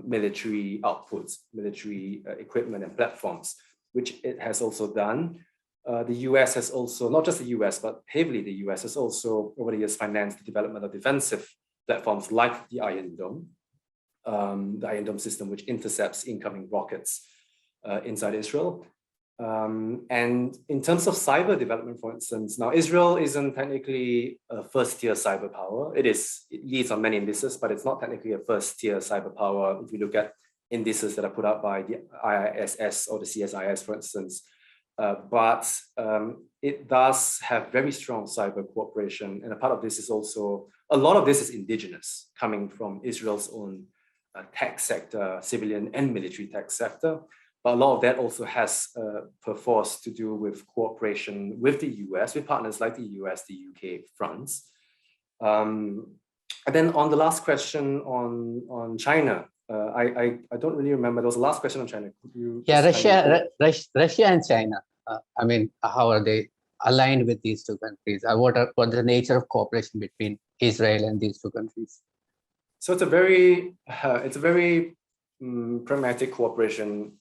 military outputs, military equipment and platforms, which it has also done. The US has also, not just the US, but heavily the US has also over the years financed the development of defensive platforms like the Iron Dome system, which intercepts incoming rockets inside Israel. And in terms of cyber development, for instance, now Israel isn't technically a first-tier cyber power. It leads on many indices, but it's not technically a first-tier cyber power. If you look at indices that are put out by the IISS or the CSIS, for instance, but it does have very strong cyber cooperation. And a part of this is also, a lot of this is indigenous, coming from Israel's own tech sector, civilian and military tech sector. But a lot of that also has perforce to do with cooperation with the US, with partners like the US, the UK, France. And then on the last question on China, I don't really remember. There was a last question on China. Could you Russia and China. I mean, how are they aligned with these two countries? What the nature of cooperation between Israel and these two countries? So it's a very pragmatic cooperation.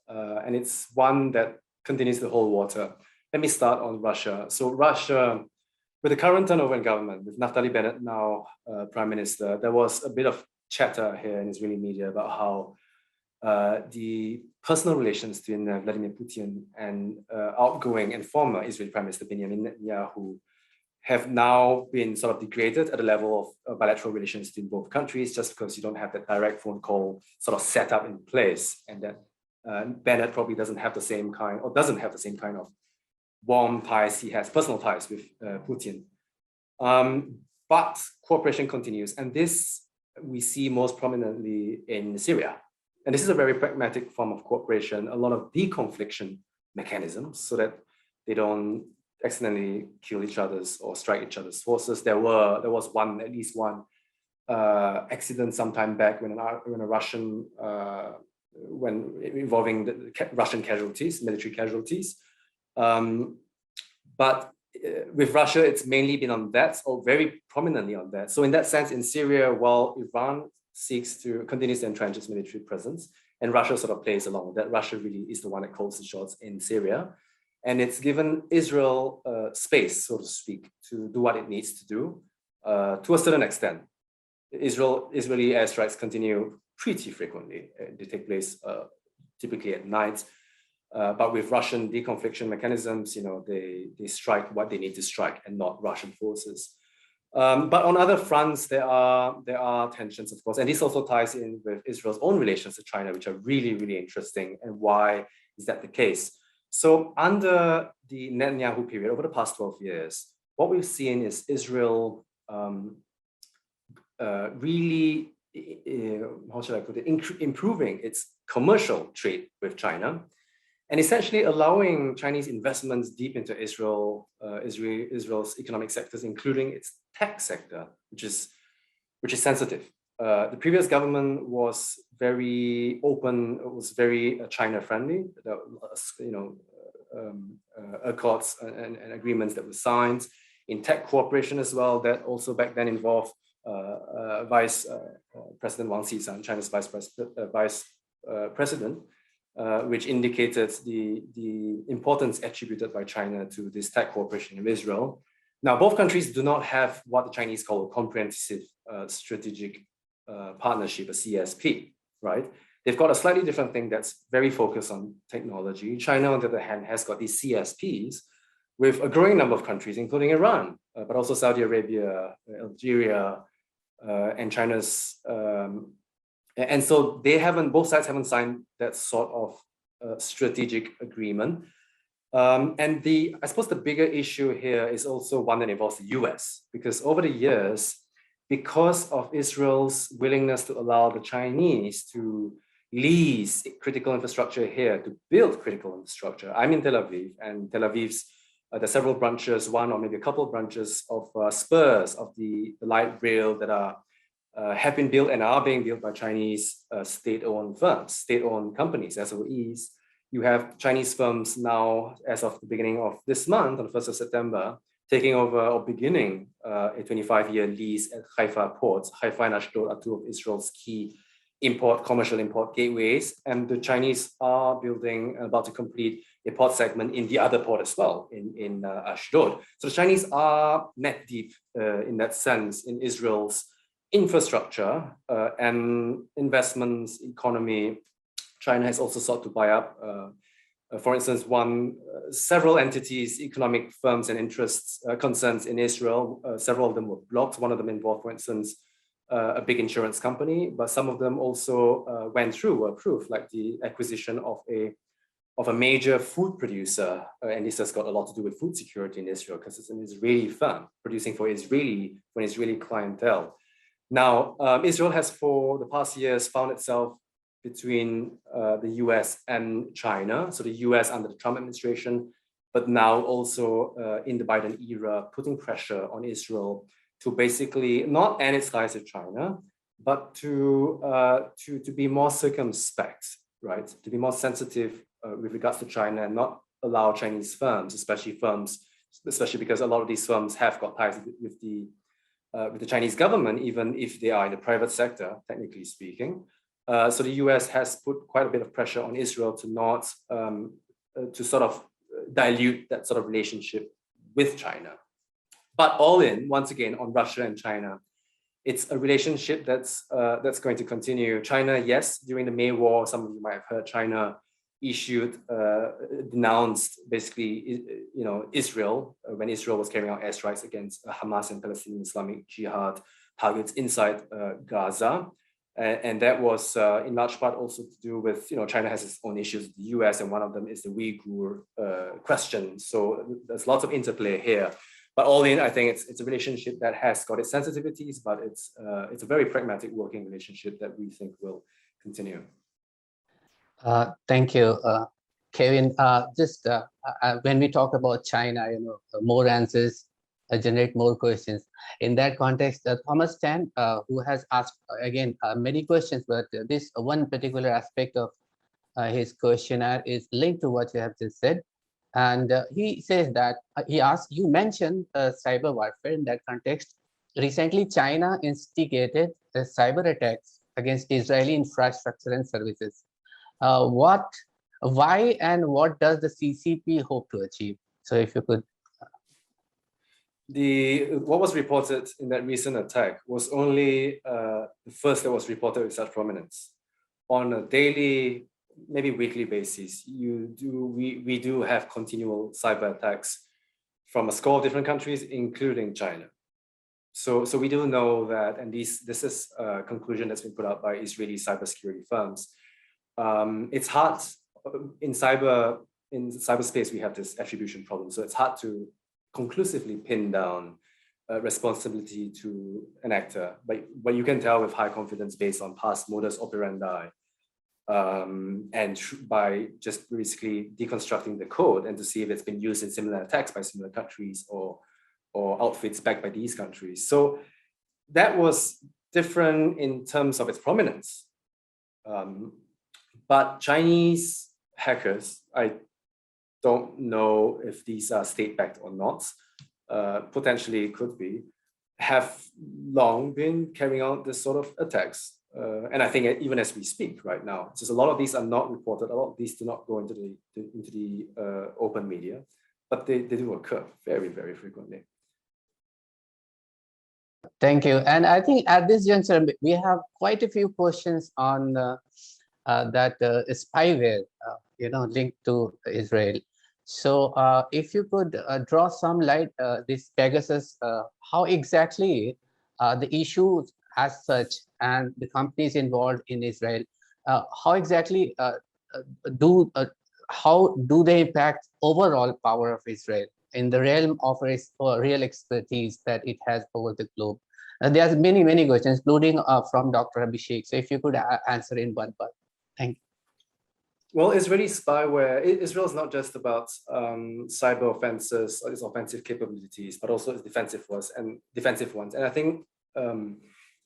And it's one that continues to hold water. Let me start on Russia. So Russia, with the current turnover in government, with Naftali Bennett now prime minister, there was a bit of chatter here in Israeli media about how the personal relations between Vladimir Putin and outgoing and former Israeli Prime Minister Benjamin Netanyahu have now been sort of degraded at the level of bilateral relations between both countries, just because you don't have that direct phone call sort of set up in place, and that Bennett probably doesn't have the same kind of warm ties he has, personal ties with Putin. But cooperation continues, and this we see most prominently in Syria. And this is a very pragmatic form of cooperation, a lot of deconfliction mechanisms so that they don't accidentally kill each other's or strike each other's forces. There was at least one accident sometime back when involving the Russian casualties, military casualties. But with Russia, it's mainly been on that, or very prominently on that. So in that sense, in Syria, while Iran continues to entrench its military presence, and Russia sort of plays along with that, Russia really is the one that calls the shots in Syria. And it's given Israel space, so to speak, to do what it needs to do to a certain extent. Israeli airstrikes continue pretty frequently. They take place typically at night. But with Russian deconfliction mechanisms, they strike what they need to strike and not Russian forces. But on other fronts, there are tensions, of course. And this also ties in with Israel's own relations to China, which are really, really interesting. And why is that the case? So under the Netanyahu period, over the past 12 years, what we've seen is Israel really, how should I put it, improving its commercial trade with China, and essentially allowing Chinese investments deep into Israel's economic sectors, including its tech sector, which is sensitive. The previous government was very open, it was very China-friendly. Accords and agreements that were signed in tech cooperation as well, that also back then involved Vice President Wang Xishan, China's Vice President, which indicated the importance attributed by China to this tech cooperation with Israel. Now, both countries do not have what the Chinese call a comprehensive strategic partnership, a CSP, right? They've got a slightly different thing that's very focused on technology. China, on the other hand, has got these CSPs with a growing number of countries, including Iran, but also Saudi Arabia, Algeria, and China's. And so both sides haven't signed that sort of strategic agreement. And I suppose the bigger issue here is also one that involves the US, because over the years, because of Israel's willingness to allow the Chinese to lease critical infrastructure here, to build critical infrastructure. I'm in Tel Aviv, and Tel Aviv's, there are several branches, one or maybe a couple of branches of spurs of the light rail that have been built and are being built by Chinese state-owned firms, state-owned companies, SOEs. You have Chinese firms now, as of the beginning of this month, on the 1st of September, taking over or beginning a 25-year lease at Haifa ports. Haifa and Ashdod are two of Israel's key commercial import gateways. And the Chinese are building, about to complete a port segment in the other port as well, in Ashdod. So the Chinese are neck deep in that sense in Israel's infrastructure and investments, economy. China has also sought to buy up, for instance, several entities, economic firms and interests, concerns in Israel. Several of them were blocked. One of them involved, for instance, a big insurance company, but some of them also were approved, like the acquisition of a major food producer. And this has got a lot to do with food security in Israel, because it's an Israeli firm producing for an Israeli clientele. Now, Israel has for the past years found itself between the US and China. So the US under the Trump administration, but now also in the Biden era, putting pressure on Israel to basically not end its ties with China, but to be more circumspect, right? To be more sensitive with regards to China and not allow Chinese firms, especially because a lot of these firms have got ties with the Chinese government, even if they are in the private sector, technically speaking. So the US has put quite a bit of pressure on Israel to not, to sort of dilute that sort of relationship with China. But all in, once again, on Russia and China, it's a relationship that's going to continue. China, yes, during the May War, some of you might have heard China denounced basically, Israel when Israel was carrying out airstrikes against Hamas and Palestinian Islamic Jihad targets inside Gaza. And that was in large part also to do with, China has its own issues with the US, and one of them is the Uyghur question. So there's lots of interplay here. But all in, I think it's a relationship that has got its sensitivities, but it's a very pragmatic working relationship that we think will continue. Thank you, Kevin. When we talk about China, more answers generate more questions. In that context, Thomas Tan, who has asked again many questions, but this one particular aspect of his questionnaire is linked to what you have just said. And he says that, he asks, you mentioned cyber warfare in that context. Recently, China instigated cyber attacks against Israeli infrastructure and services. Why and what does the CCP hope to achieve? So if you could. What was reported in that recent attack was only the first that was reported with such prominence. On a daily, maybe weekly basis, we do have continual cyber attacks from a score of different countries, including China. So we do know that, and this is a conclusion that's been put out by Israeli cybersecurity firms. It's hard in cyberspace. We have this attribution problem, so it's hard to conclusively pin down responsibility to an actor, but you can tell with high confidence based on past modus operandi, and by just basically deconstructing the code and to see if it's been used in similar attacks by similar countries or outfits backed by these countries. So that was different in terms of its prominence. But Chinese hackers, I don't know if these are state-backed or not, potentially could be, have long been carrying out this sort of attacks. And I think even as we speak right now, just a lot of these are not reported, a lot of these do not go into the open media, but they do occur very, very frequently. Thank you. And I think at this juncture, we have quite a few questions on that spyware, linked to Israel. So if you could draw some light, this Pegasus, how exactly the issues as such and the companies involved in Israel, how exactly how do they impact overall power of Israel in the realm of its real expertise that it has over the globe? And there's many questions, including from Dr. Abhishek. So if you could answer in one part. Thank you. Well, Israeli spyware, Israel is not just about cyber offenses or its offensive capabilities, but also its defensive ones. And I think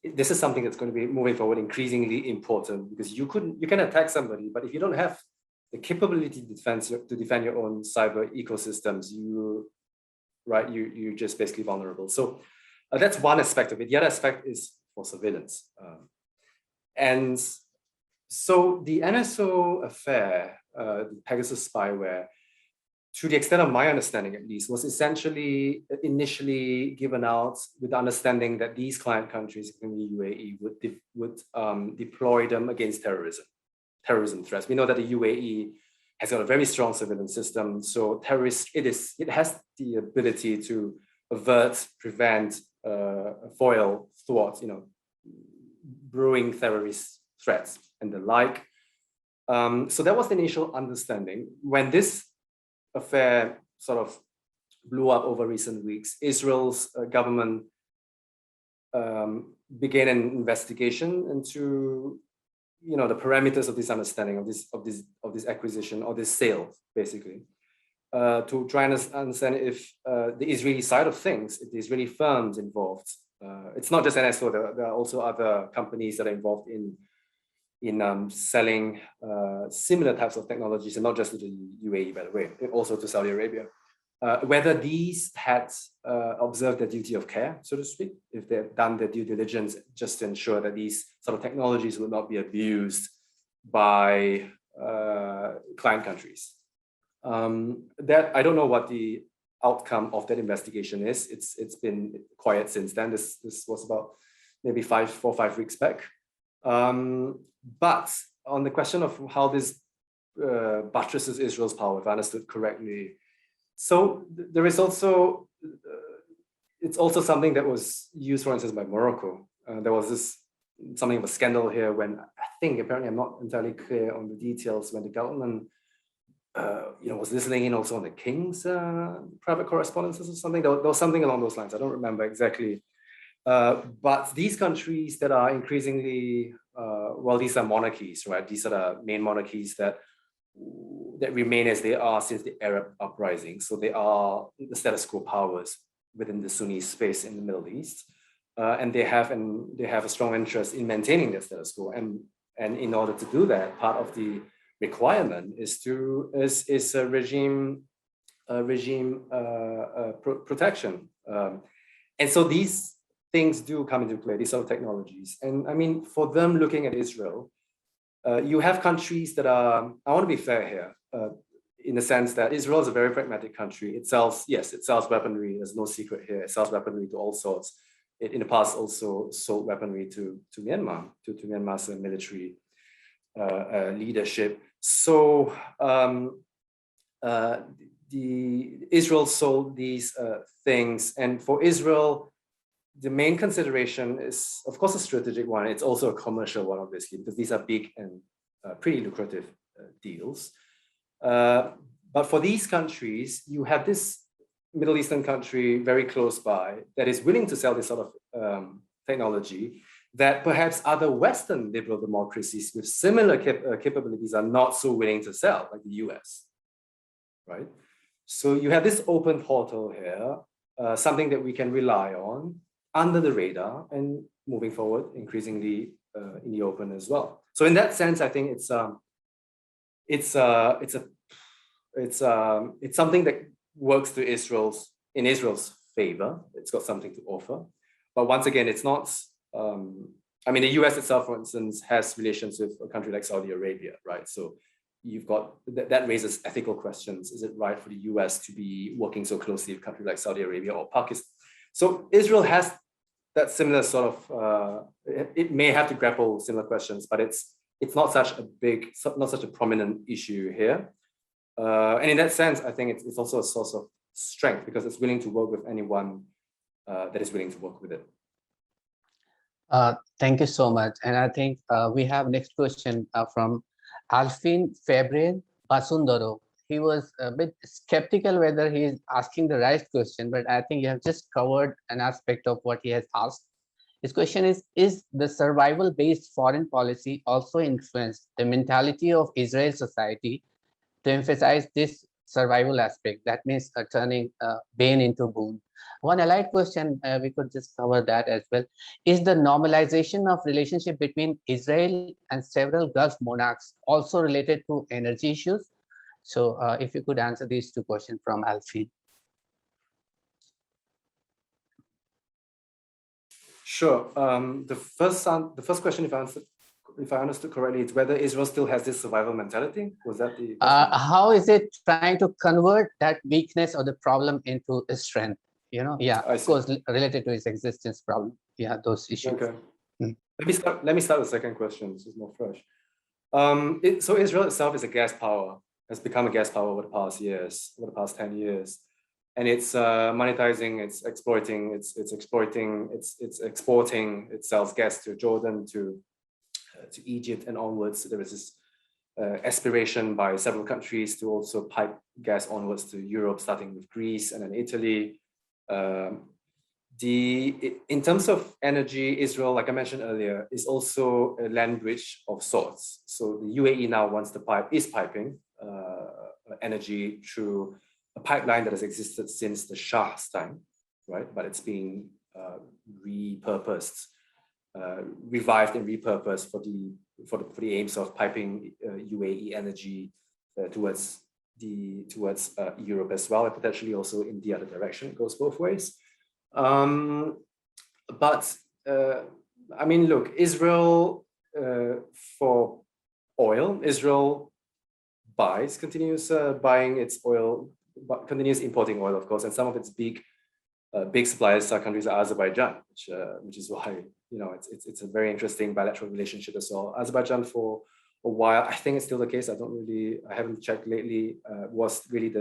this is something that's going to be moving forward increasingly important, because you can attack somebody, but if you don't have the capability to defend your own cyber ecosystems, you're just basically vulnerable. So that's one aspect of it. The other aspect is for surveillance. And so the NSO affair, the Pegasus spyware, to the extent of my understanding at least, was essentially initially given out with the understanding that these client countries, including the UAE, would deploy them against terrorism threats. We know that the UAE has got a very strong surveillance system, so it has the ability to avert, prevent, foil, thwart, brewing terrorist threats and the like. So that was the initial understanding. When this affair sort of blew up over recent weeks, Israel's government began an investigation into the parameters of this understanding of this acquisition or this sale, basically, to try and understand if the Israeli side of things, if the Israeli firms involved, it's not just NSO, there are also other companies that are involved in selling similar types of technologies, and not just to the UAE, by the way, also to Saudi Arabia. Whether these had observed their duty of care, so to speak, if they've done their due diligence just to ensure that these sort of technologies would not be abused by client countries. That I don't know what the outcome of that investigation is. It's been quiet since then. This was about maybe 4 or 5 weeks back. But on the question of how this buttresses Israel's power, if I understood correctly, so there is also, it's also something that was used, for instance, by Morocco. There was something of a scandal here when I think, apparently I'm not entirely clear on the details, when the government was listening in also on the king's private correspondences or something. There was something along those lines. I don't remember exactly. But these countries that are increasingly, these are monarchies, right? These are the main monarchies that remain as they are since the Arab uprising. So they are the status quo powers within the Sunni space in the Middle East. And they have a strong interest in maintaining their status quo. And in order to do that, part of the requirement is a regime protection. And so these things do come into play, these sort of technologies. And I mean, for them looking at Israel, you have countries that are, I want to be fair here, in the sense that Israel is a very pragmatic country. It sells weaponry, there's no secret here. It sells weaponry to all sorts. It in the past also sold weaponry to Myanmar, to Myanmar's military leadership. So Israel sold these things, and for Israel, the main consideration is, of course, a strategic one. It's also a commercial one, obviously, because these are big and pretty lucrative deals. But for these countries, you have this Middle Eastern country very close by that is willing to sell this sort of technology that perhaps other Western liberal democracies with similar capabilities are not so willing to sell, like the US, right? So you have this open portal here, something that we can rely on under the radar and moving forward increasingly in the open as well. So in that sense, I think it's something that works to in Israel's favor. It's got something to offer, but once again, it's not. I mean, the US itself, for instance, has relations with a country like Saudi Arabia, right? So you've got that raises ethical questions. Is it right for the US to be working so closely with a country like Saudi Arabia or Pakistan? So Israel has that similar sort of. It may have to grapple with similar questions, but it's not such a prominent issue here. And in that sense, I think it's also a source of strength because it's willing to work with anyone that is willing to work with it. Thank you so much. And I think we have next question from Alfin Fabre Basundaro. He was a bit skeptical whether he is asking the right question, but I think you have just covered an aspect of what he has asked. His question is the survival-based foreign policy also influenced the mentality of Israel society to emphasize this survival aspect? That means turning bane into boon. One allied question, we could just cover that as well. Is the normalization of relationship between Israel and several Gulf monarchs also related to energy issues? So if you could answer these two questions from Alfie. Sure. The first question, if I understood correctly, it's whether Israel still has this survival mentality. Was that the question? How is it trying to convert that weakness or the problem into a strength? Yeah, of course, related to its existence problem. Yeah, those issues. Okay. Let me start with the second question. This is more fresh. So Israel itself is a gas power, has become a gas power over the past years, over the past 10 years. And it's monetizing, it's exploiting, it's exporting, it sells gas to Jordan, to Egypt and onwards. There is this aspiration by several countries to also pipe gas onwards to Europe, starting with Greece and then Italy. In terms of energy, Israel, like I mentioned earlier, is also a land bridge of sorts. So the UAE now wants to is piping energy through a pipeline that has existed since the Shah's time, right? But it's being repurposed, revived and repurposed for the aims of piping UAE energy towards Europe as well, and potentially also in the other direction. It goes both ways. But I mean, look, Israel for oil, Israel continues buying its oil, but continues importing oil, of course, and some of its big suppliers are countries like Azerbaijan, which is why it's a very interesting bilateral relationship as well. Azerbaijan for a while, I think it's still the case. I haven't checked lately. Was really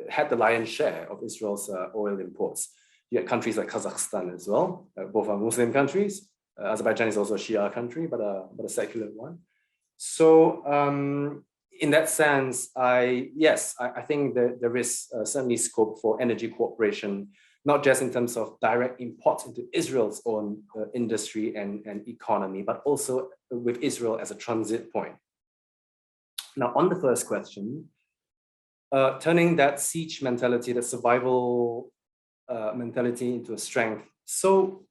had the lion's share of Israel's oil imports. You had countries like Kazakhstan as well. Both are Muslim countries. Azerbaijan is also a Shia country, but a secular one. So in that sense, I think that there is certainly scope for energy cooperation, not just in terms of direct imports into Israel's own industry and economy, but also with Israel as a transit point. Now, on the first question, turning that siege mentality, that survival mentality into a strength. So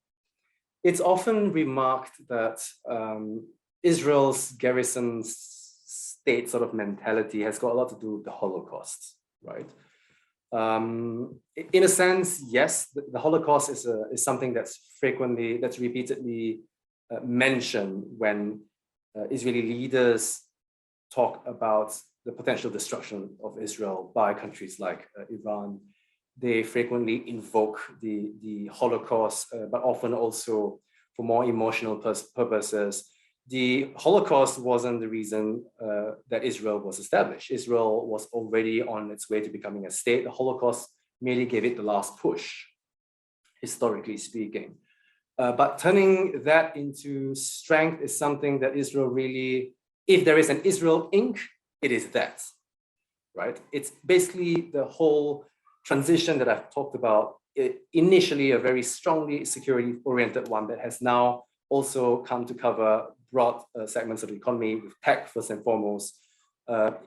it's often remarked that Israel's garrison state sort of mentality has got a lot to do with the Holocaust, right? In a sense, yes, the Holocaust is something that's repeatedly mentioned when Israeli leaders talk about the potential destruction of Israel by countries like Iran. They frequently invoke the Holocaust, but often also for more emotional purposes. The Holocaust wasn't the reason that Israel was established. Israel was already on its way to becoming a state. The Holocaust merely gave it the last push, historically speaking. But turning that into strength is something that Israel really, if there is an Israel Inc., it is that, right? It's basically the whole transition that I've talked about, initially a very strongly security-oriented one that has now also come to cover broad segments of the economy with tech first and foremost.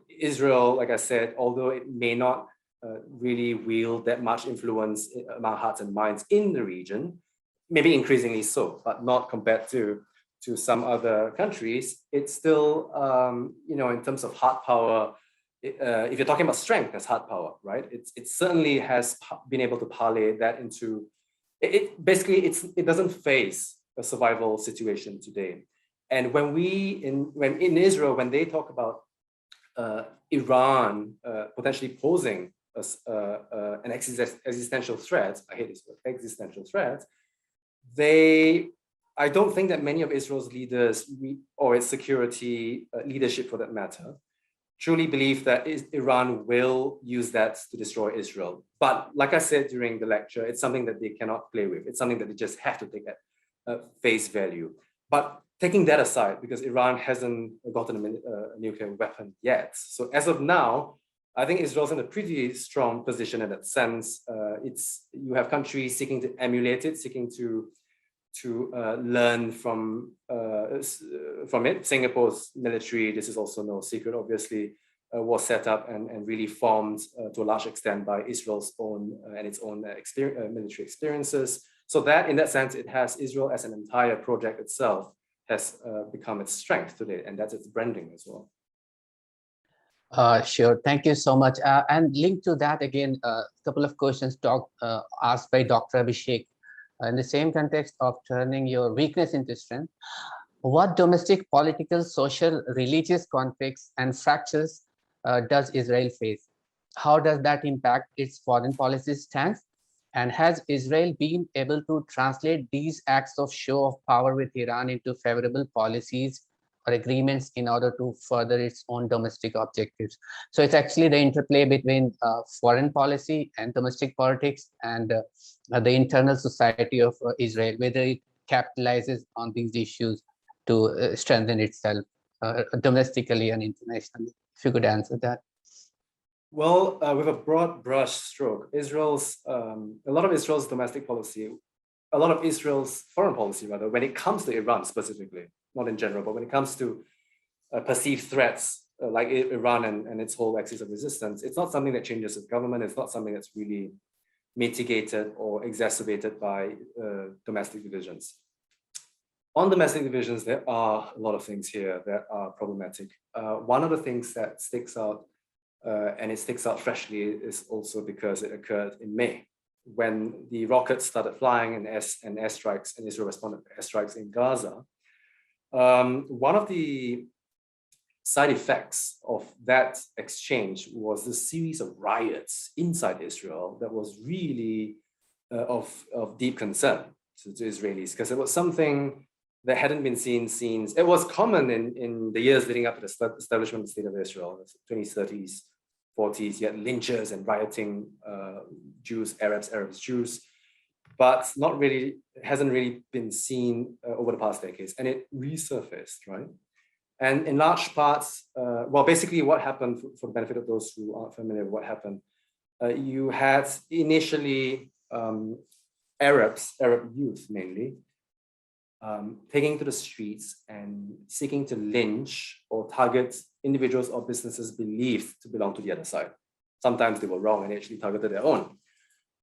Israel, like I said, although it may not really wield that much influence among hearts and minds in the region, maybe increasingly so, but not compared to some other countries, it's still, in terms of hard power, if you're talking about strength as hard power, right? It certainly has been able to parlay that into, it doesn't face a survival situation today. And when in Israel, when they talk about Iran potentially posing an existential threat, I hate this word, existential threat, I don't think that many of Israel's leaders or its security leadership for that matter truly believe that Iran will use that to destroy Israel. But like I said during the lecture, it's something that they cannot play with. It's something that they just have to take at face value. But taking that aside, because Iran hasn't gotten a nuclear weapon yet. So as of now, I think Israel's in a pretty strong position in that sense. You have countries seeking to emulate it, seeking to learn from it. Singapore's military, this is also no secret, obviously, was set up and really formed to a large extent by Israel's own and its own military experiences. So that, in that sense, it has Israel as an entire project itself has become its strength today, and that's its branding as well. Sure, thank you so much. And linked to that again, a couple of questions asked by Dr. Abhishek. In the same context of turning your weakness into strength, what domestic, political, social, religious conflicts and fractures does Israel face? How does that impact its foreign policy stance? And has Israel been able to translate these acts of show of power with Iran into favorable policies or agreements in order to further its own domestic objectives? So it's actually the interplay between foreign policy and domestic politics and the internal society of Israel, whether it capitalizes on these issues to strengthen itself domestically and internationally. If you could answer that. Well, with a broad brush stroke, a lot of Israel's domestic policy, a lot of Israel's foreign policy, rather, when it comes to Iran specifically, not in general, but when it comes to perceived threats like Iran and its whole axis of resistance, it's not something that changes with government. It's not something that's really mitigated or exacerbated by domestic divisions. On domestic divisions, there are a lot of things here that are problematic. One of the things that sticks out, and it sticks out freshly, is also because it occurred in May, when the rockets started flying and airstrikes, and Israel responded to airstrikes in Gaza. One of the side effects of that exchange was the series of riots inside Israel that was really of deep concern to Israelis, because it was something that hadn't been seen since, it was common in the years leading up to the establishment of the State of Israel, the 20s, 30s, 40s, you had lynchers and rioting Jews, Arabs, Jews, but not really, hasn't really been seen over the past decades, and it resurfaced, right? And in large parts, well, basically what happened, for the benefit of those who aren't familiar with what happened, you had initially Arab youth mainly, taking to the streets and seeking to lynch or target individuals or businesses believed to belong to the other side. Sometimes they were wrong and actually targeted their own.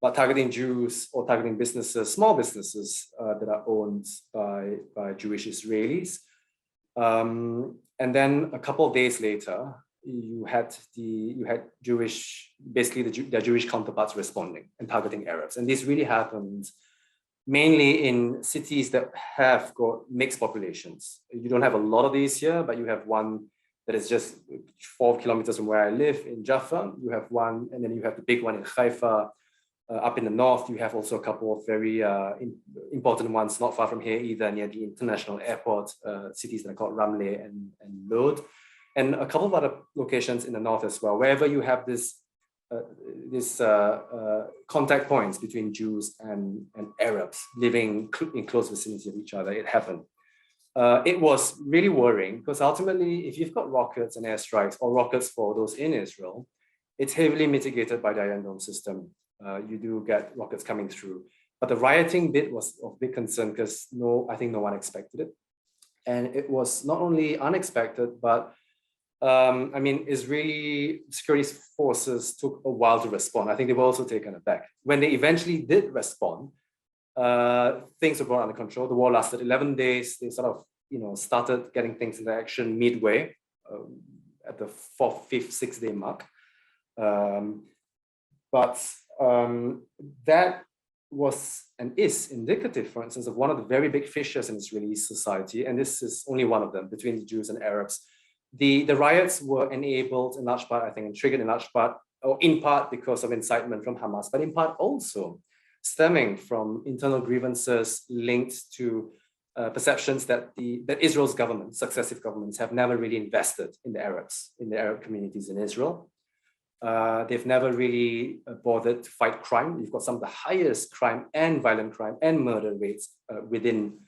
But targeting Jews or targeting businesses, small businesses that are owned by Jewish Israelis. And then a couple of days later, you had Jewish, basically their Jewish counterparts responding and targeting Arabs. And this really happened mainly in cities that have got mixed populations. You don't have a lot of these here, but you have one that is just 4 kilometers from where I live in Jaffa. You have one, and then you have the big one in Haifa. Up in the north, you have also a couple of very important ones not far from here either, near the international airport, cities that are called Ramleh and Lod, and a couple of other locations in the north as well. Wherever you have this contact points between Jews and Arabs living in close vicinity of each other, it happened. It was really worrying because ultimately, if you've got rockets and airstrikes, or rockets for those in Israel, it's heavily mitigated by the Iron Dome system. You do get rockets coming through. But the rioting bit was of big concern because I think no one expected it. And it was not only unexpected, but I mean, Israeli security forces took a while to respond. I think they were also taken aback. When they eventually did respond, things were brought under control. The war lasted 11 days. They sort of, started getting things into action midway at the 4th, 5th, 6th day mark. But that was and is indicative, for instance, of one of the very big fissures in Israeli society, and this is only one of them, between the Jews and Arabs. The riots were enabled in large part, I think, and triggered in large part, or in part because of incitement from Hamas, but in part also stemming from internal grievances linked to perceptions that Israel's government, successive governments, have never really invested in the Arabs, in the Arab communities in Israel. They've never really bothered to fight crime. You've got some of the highest crime and violent crime and murder rates within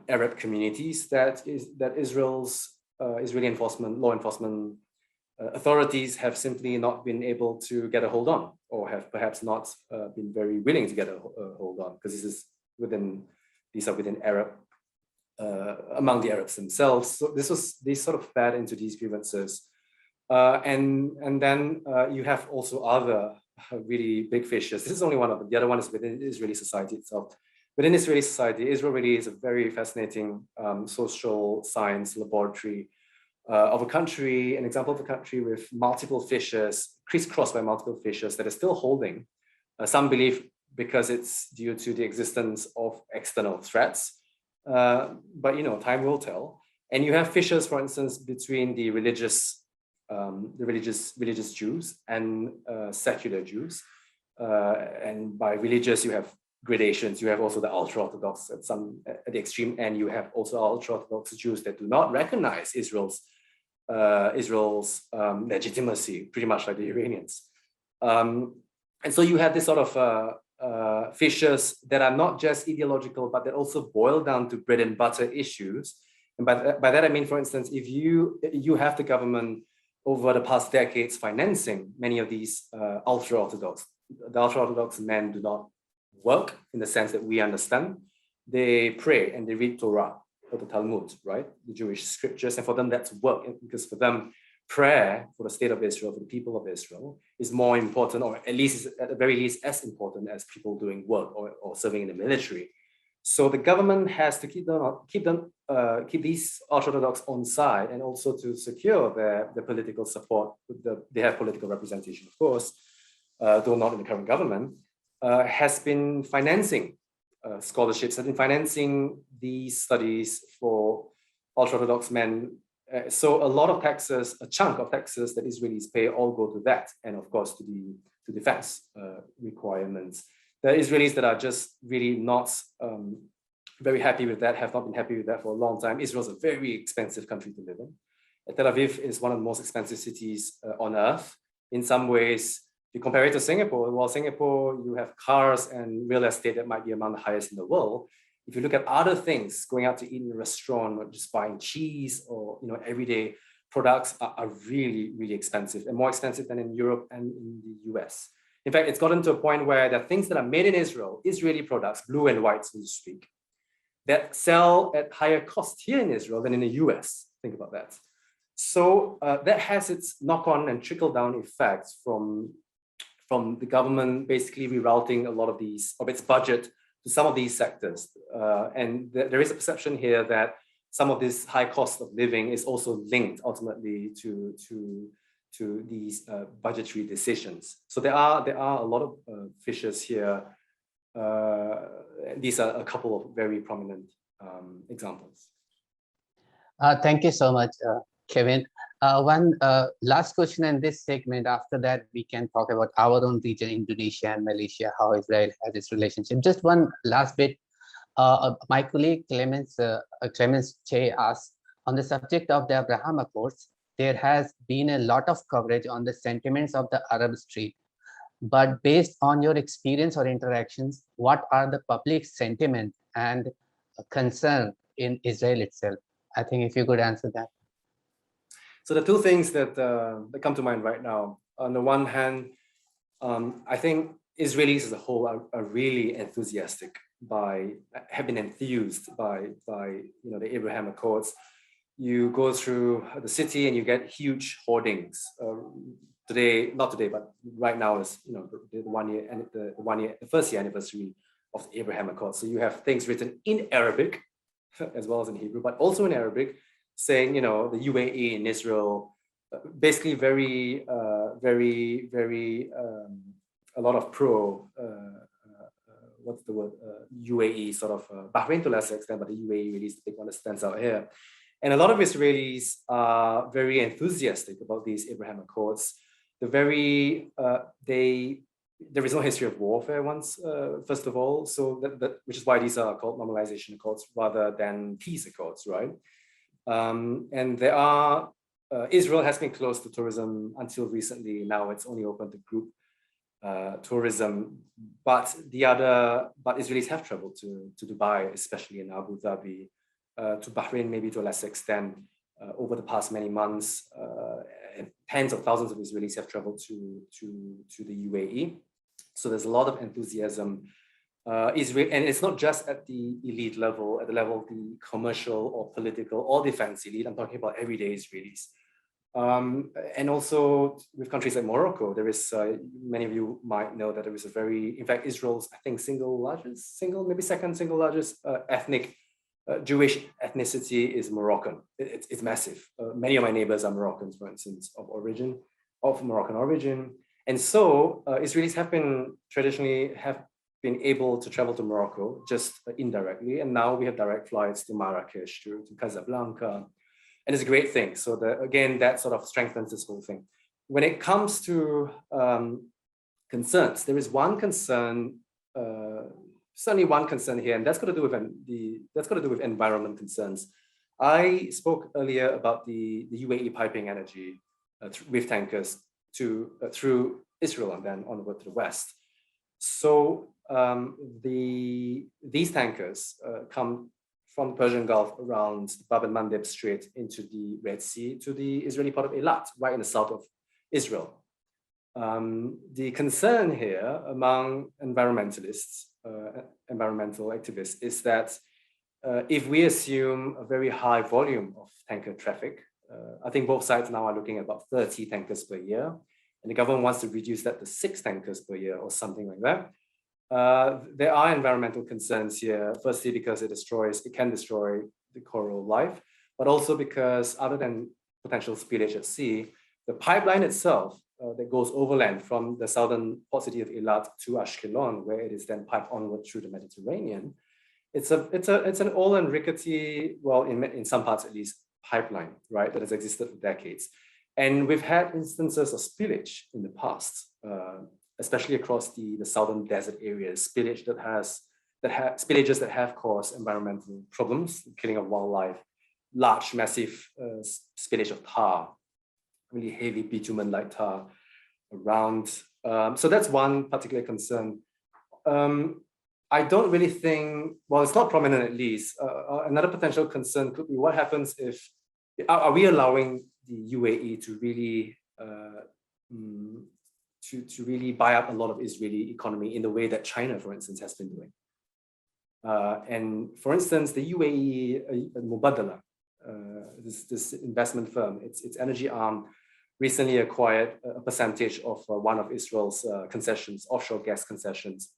Arab communities that Israel's Israeli law enforcement authorities have simply not been able to get a hold on, or have perhaps not been very willing to get a hold on, because these are within Arab, among the Arabs themselves. So these sort of fed into these grievances. And then you have also other really big fishes. This is only one of them. The other one is within Israeli society itself. Within Israeli society, Israel really is a very fascinating social science laboratory of a country, an example of a country with multiple fissures, crisscrossed by multiple fissures that are still holding. Some believe because it's due to the existence of external threats, but time will tell. And you have fissures, for instance, between the religious Jews and secular Jews. And by religious, you have gradations. You have also the ultra-Orthodox at the extreme end. You have also ultra-Orthodox Jews that do not recognize Israel's legitimacy, pretty much like the Iranians. And so you have this sort of fissures that are not just ideological, but that also boil down to bread and butter issues. And by that I mean, for instance, if you have the government over the past decades financing many of these ultra-Orthodox. The ultra-Orthodox men do not work in the sense that we understand. They pray and they read Torah or the Talmud, right? The Jewish scriptures. And for them, that's work. Because for them, prayer for the state of Israel, for the people of Israel, is more important, or at the very least as important as people doing work or serving in the military. So the government has to keep these Orthodox on side, and also to secure their political support. They have political representation, of course, though not in the current government, has been financing scholarships, has been financing these studies for ultra-Orthodox men. So a lot of taxes, a chunk of taxes that Israelis pay, all go to that, and of course to the defense requirements. The Israelis that are just really not very happy with that, have not been happy with that for a long time. Israel is a very expensive country to live in. Tel Aviv is one of the most expensive cities on earth. In some ways, if you compare it to Singapore, while Singapore, you have cars and real estate that might be among the highest in the world. If you look at other things, going out to eat in a restaurant or just buying cheese or everyday products are really, really expensive, and more expensive than in Europe and in the US. In fact, it's gotten to a point where there are things that are made in Israel, Israeli products, blue and white, so to speak, that sell at higher cost here in Israel than in the US. Think about that. So that has its knock-on and trickle-down effects from the government basically rerouting a lot of its budget to some of these sectors. And there is a perception here that some of this high cost of living is also linked ultimately to these budgetary decisions. So there are a lot of fissures here. These are a couple of very prominent examples. Thank you so much, Kevin. One last question in this segment. After that, we can talk about our own region, Indonesia and Malaysia, how Israel has its relationship. Just one last bit. My colleague Clemens Che asked, on the subject of the Abraham Accords, there has been a lot of coverage on the sentiments of the Arab street. But based on your experience or interactions, what are the public sentiment and concern in Israel itself? I think if you could answer that. So the two things that come to mind right now, on the one hand, I think Israelis as a whole are really enthusiastic have been enthused by the Abraham Accords. You go through the city and you get huge hoardings. Not today, but right now is the first year anniversary of the Abraham Accords. So you have things written in Arabic as well as in Hebrew, but also in Arabic, saying the UAE in Israel, basically very a lot of pro what's the word, UAE sort of, Bahrain to a lesser extent, but the UAE really is the big one that stands out here. And a lot of Israelis are very enthusiastic about these Abraham Accords. There is no history of warfare first of all, so which is why these are called normalization accords rather than peace accords, right? And there are, Israel has been closed to tourism until recently. Now it's only open to group tourism, but Israelis have traveled to Dubai, especially in Abu Dhabi, to Bahrain, maybe to a lesser extent, over the past many months. Tens of thousands of Israelis have traveled to the UAE. So there's a lot of enthusiasm. Israel, and it's not just at the elite level, at the level of the commercial or political or defense elite. I'm talking about everyday Israelis. And also with countries like Morocco, there is, many of you might know that there is a very, in fact, Israel's, I think, maybe second single largest ethnic Jewish ethnicity is Moroccan. It's massive. Many of my neighbors are Moroccans, for instance, of Moroccan origin. And so Israelis have traditionally been able to travel to Morocco just indirectly. And now we have direct flights to Marrakesh, to Casablanca. And it's a great thing. So again, that sort of strengthens this whole thing. When it comes to concerns, there is one concern, certainly one concern here, and that's got to do with environment concerns. I spoke earlier about the UAE piping energy with tankers through Israel and then onward to the west. So these tankers come from the Persian Gulf around Bab el-Mandeb Strait into the Red Sea to the Israeli port of Eilat, right in the south of Israel. The concern here among environmentalists, environmental activists, is that if we assume a very high volume of tanker traffic, I think both sides now are looking at about 30 tankers per year, and the government wants to reduce that to 6 tankers per year or something like that. There are environmental concerns here, firstly because it can destroy the coral life, but also because other than potential spillage at sea, the pipeline itself that goes overland from the southern port city of Eilat to Ashkelon, where it is then piped onward through the Mediterranean, it's an old and rickety, well, in some parts at least, pipeline, right, that has existed for decades. And we've had instances of spillage in the past, especially across the southern desert areas, spillages that have caused environmental problems, killing of wildlife, large, massive spillage of tar, really heavy bitumen-like tar around. So that's one particular concern. I don't really think, well, it's not prominent at least. Another potential concern could be what happens if, are we allowing the UAE to really to really buy up a lot of Israeli economy in the way that China, for instance, has been doing. And for instance, the UAE Mubadala, this investment firm, its energy arm, recently acquired a percentage of one of Israel's concessions, offshore gas concessions,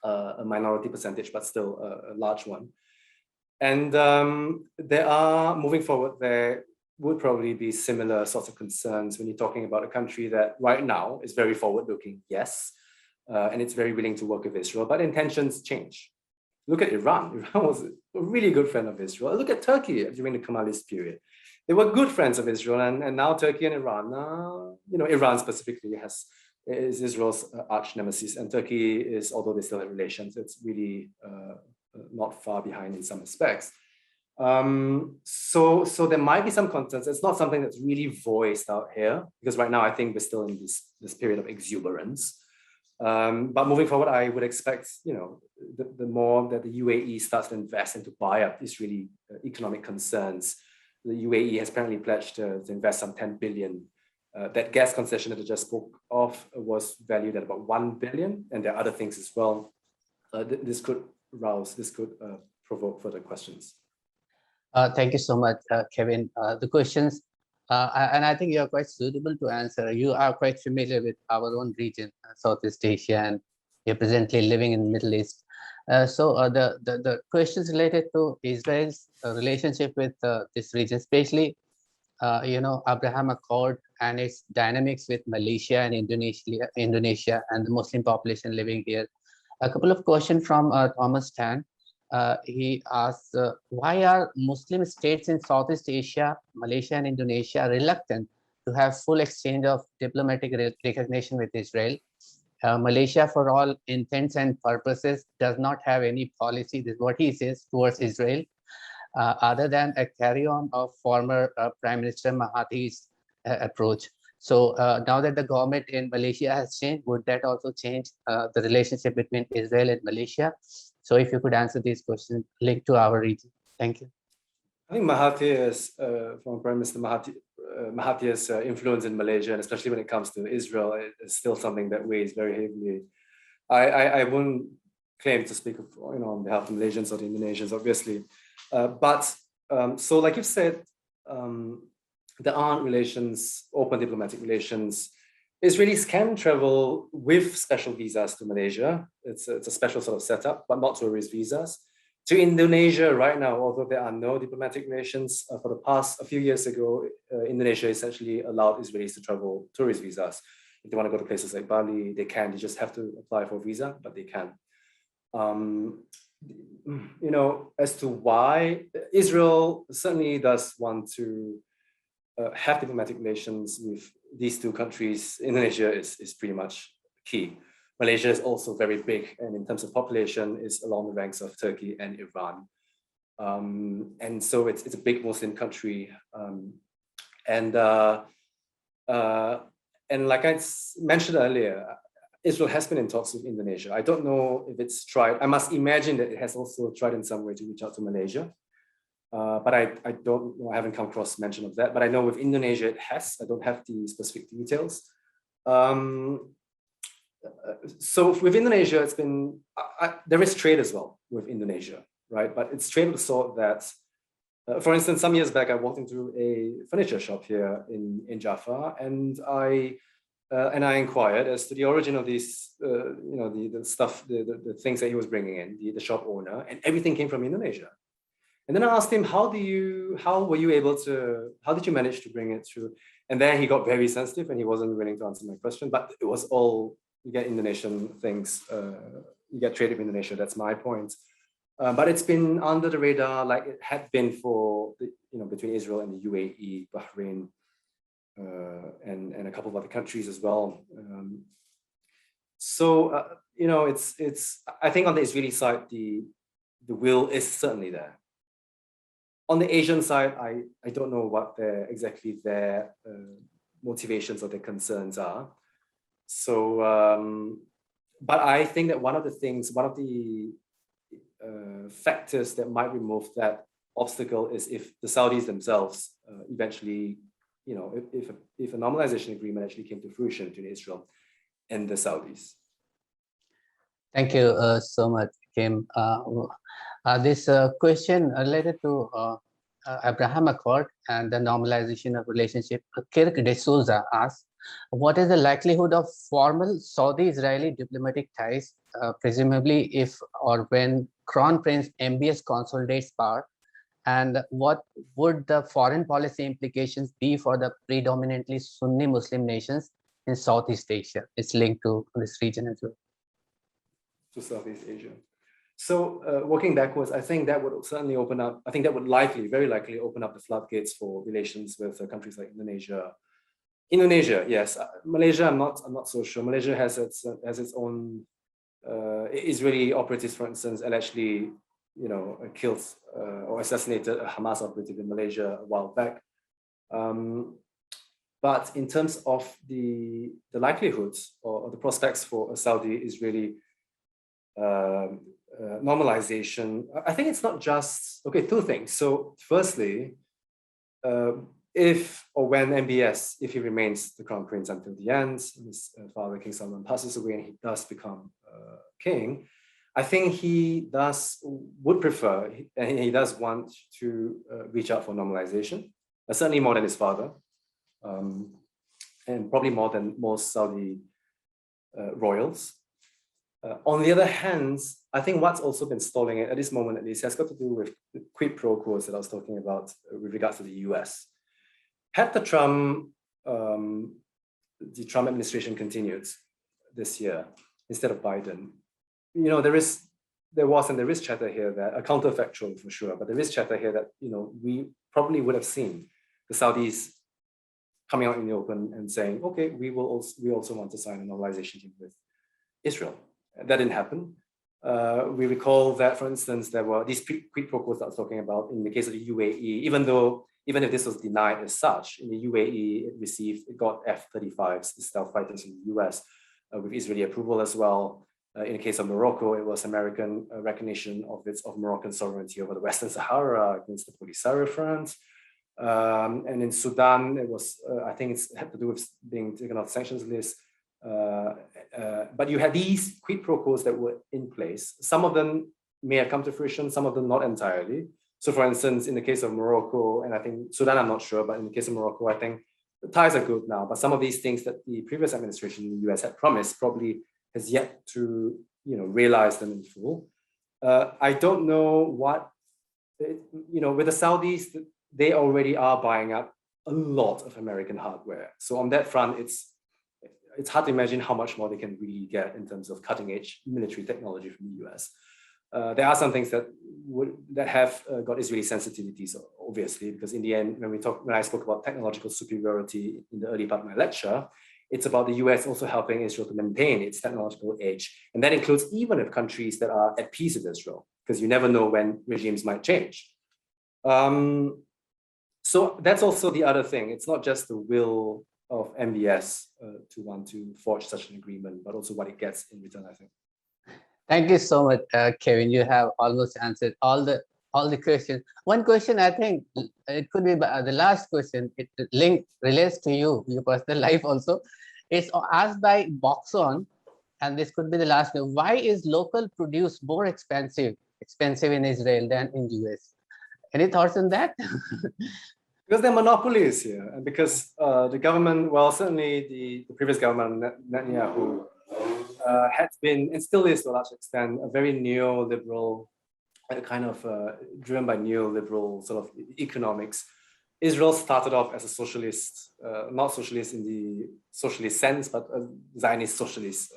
a minority percentage, but still a large one. And there are, moving forward, there would probably be similar sorts of concerns when you're talking about a country that right now is very forward-looking, yes, and it's very willing to work with Israel, but intentions change. Look at Iran. Iran was a really good friend of Israel. Look at Turkey during the Kemalist period. They were good friends of Israel, and now Turkey and Iran, Iran specifically is Israel's arch nemesis, and Turkey is, although they still have relations, it's really not far behind in some respects. So there might be some concerns. It's not something that's really voiced out here, because right now I think we're still in this period of exuberance. But moving forward, I would expect, the more that the UAE starts to invest and to buy up Israeli economic concerns. The UAE has apparently pledged to invest some 10 billion. That gas concession that I just spoke of was valued at about 1 billion, and there are other things as well. This could provoke further questions. Thank you so much, Kevin. The questions, and I think you are quite suitable to answer. You are quite familiar with our own region, Southeast Asia, and you're presently living in the Middle East. So the questions related to Israel's relationship with this region, especially, Abraham Accord and its dynamics with Malaysia and Indonesia and the Muslim population living here. A couple of questions from Thomas Tan. He asks, why are Muslim states in Southeast Asia, Malaysia and Indonesia reluctant to have full exchange of diplomatic recognition with Israel? Malaysia, for all intents and purposes, does not have any policy, this is what he says, towards Israel, other than a carry-on of former Prime Minister Mahathir's approach. So now that the government in Malaysia has changed, would that also change the relationship between Israel and Malaysia? So if you could answer these questions linked to our region. Thank you. I think Mahathir's, from Prime Minister Mahathir's influence in Malaysia, and especially when it comes to Israel, is still something that weighs very heavily. I wouldn't claim to speak of, on behalf of Malaysians or the Indonesians, obviously. So like you've said, there aren't relations, open diplomatic relations. Israelis can travel with special visas to Malaysia. It's a special sort of setup, but not tourist visas. To Indonesia right now, although there are no diplomatic relations, for the past, a few years ago, Indonesia essentially allowed Israelis to travel tourist visas. If they want to go to places like Bali, they can. They just have to apply for a visa, but they can. As to why, Israel certainly does want to have diplomatic relations with these two countries. Indonesia is pretty much key. Malaysia is also very big, and in terms of population, is along the ranks of Turkey and Iran. And so it's a big Muslim country. And like I mentioned earlier, Israel has been in talks with Indonesia. I don't know if it's tried. I must imagine that it has also tried in some way to reach out to Malaysia. But I don't know, I haven't come across mention of that. But I know with Indonesia it has. I don't have the specific details. So with Indonesia, it's been, there is trade as well with Indonesia, right? But it's trade of the sort that, for instance, some years back, I walked into a furniture shop here in Jaffa, and I inquired as to the origin of these, the stuff, the things that he was bringing in, the shop owner, and everything came from Indonesia. And then I asked him, how did you manage to bring it through? And then he got very sensitive and he wasn't willing to answer my question, but it was all, you get Indonesian things, you get trade with Indonesia, that's my point. But it's been under the radar like it had been for, between Israel and the UAE, Bahrain, and a couple of other countries as well. It's I think on the Israeli side, the will is certainly there. On the Asian side, I don't know what exactly their motivations or their concerns are. So, but I think that one of the factors that might remove that obstacle is if the Saudis themselves eventually, if a normalization agreement actually came to fruition between Israel and the Saudis. Thank you so much, Kim. This question related to Abraham Accord and the normalization of relationship. Kirk De Souza asks, what is the likelihood of formal Saudi-Israeli diplomatic ties, presumably if or when Crown Prince MBS consolidates power? And what would the foreign policy implications be for the predominantly Sunni Muslim nations in Southeast Asia? It's linked to this region as well. To Southeast Asia. So working backwards, I think that would certainly open up, I think that would very likely open up the floodgates for relations with countries like Indonesia. Indonesia, yes. Malaysia, I'm not so sure. Malaysia has its own Israeli operatives, for instance, allegedly, killed or assassinated a Hamas operative in Malaysia a while back. But in terms of the likelihoods or the prospects for a Saudi-Israeli normalization, I think it's not just, two things. So firstly, if or when MBS, if he remains the crown prince until the end, his father King Salman passes away and he does become king, I think he would prefer, and he does want to reach out for normalization, certainly more than his father, and probably more than most Saudi royals. On the other hand, I think what's also been stalling it at this moment, at least, has got to do with the quid pro quos that I was talking about with regards to the US. Had the Trump administration continued this year instead of Biden, there is chatter here that, a counterfactual for sure, but there is chatter here that, we probably would have seen the Saudis coming out in the open and saying, okay, we also want to sign a normalization deal with Israel. That didn't happen. We recall that, for instance, there were these quid pro quos that I was talking about in the case of the UAE, even if this was denied as such, in the UAE, it got F-35s, stealth fighters in the US, with Israeli approval as well. In the case of Morocco, it was American recognition of Moroccan sovereignty over the Western Sahara against the Polisario Front. And in Sudan, it was, I think it had to do with being taken off the sanctions list. But you had these quid pro quos that were in place. Some of them may have come to fruition, some of them not entirely. So for instance, in the case of Morocco, and I think Sudan, I'm not sure, but in the case of Morocco, I think the ties are good now. But some of these things that the previous administration in the US had promised probably has yet to, realize them in full. I don't know what, with the Saudis, they already are buying up a lot of American hardware. So on that front, it's hard to imagine how much more they can really get in terms of cutting edge military technology from the US. There are some things that have got Israeli sensitivities, obviously, because in the end, when I spoke about technological superiority in the early part of my lecture, it's about the US also helping Israel to maintain its technological edge. And that includes even if countries that are at peace with Israel, because you never know when regimes might change. So that's also the other thing. It's not just the will of MBS to want to forge such an agreement, but also what it gets in return, I think. Thank you so much, Kevin. You have almost answered all the questions. One question, I think it could be the last question. It relates to your personal life also. It's asked by Boxon, and this could be the last one. Why is local produce more expensive in Israel than in the US? Any thoughts on that? Because they're monopolies here, and because the government, well, certainly the previous government, Netanyahu, had been, and still is to a large extent, a very neoliberal, kind of driven by neoliberal sort of economics. Israel started off as a socialist, not socialist in the socialist sense, but a Zionist socialist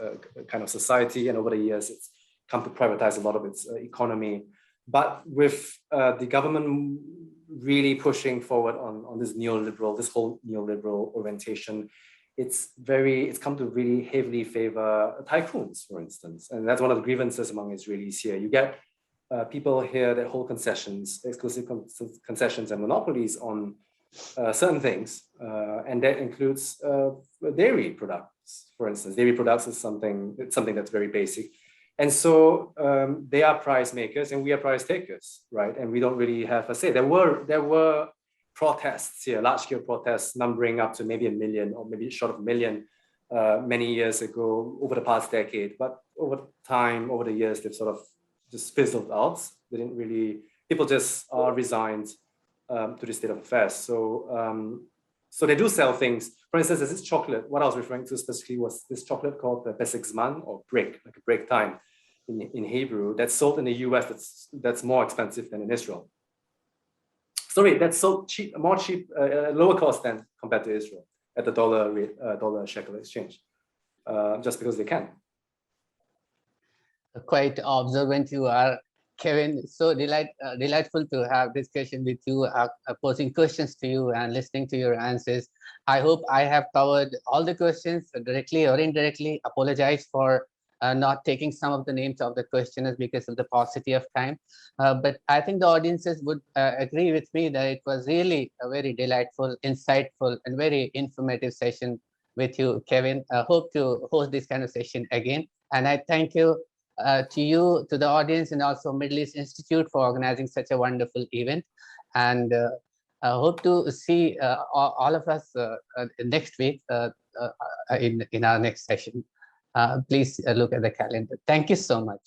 kind of society. And over the years, it's come to privatize a lot of its economy. But with the government really pushing forward on this whole neoliberal orientation, it's come to really heavily favor tycoons, for instance. And that's one of the grievances among Israelis here. You get people here that hold concessions, exclusive concessions and monopolies on certain things. And that includes dairy products, for instance. Dairy products is something that's very basic. And so they are price makers and we are price takers, right? And we don't really have a say. There were protests here, large-scale protests numbering up to maybe 1 million or maybe short of 1 million many years ago over the past decade. But over the years, they've sort of just fizzled out. They didn't really, people just are resigned to the state of affairs. So they do sell things. For instance, there's this chocolate. What I was referring to specifically was this chocolate called the Pesach Zman, or break, like a break time in Hebrew, that's sold in the US that's more expensive than in Israel. Sorry, that's so cheap, lower cost than compared to Israel at the dollar shekel exchange, just because they can. Quite observant you are, Kevin. So delightful to have discussion with you, posing questions to you and listening to your answers. I hope I have covered all the questions directly or indirectly. Apologize for not taking some of the names of the questioners because of the paucity of time. But I think the audiences would agree with me that it was really a very delightful, insightful, and very informative session with you, Kevin. I hope to host this kind of session again. And I thank you to you, to the audience, and also Middle East Institute for organizing such a wonderful event. And I hope to see all of us next week in our next session. Please look at the calendar. Thank you so much.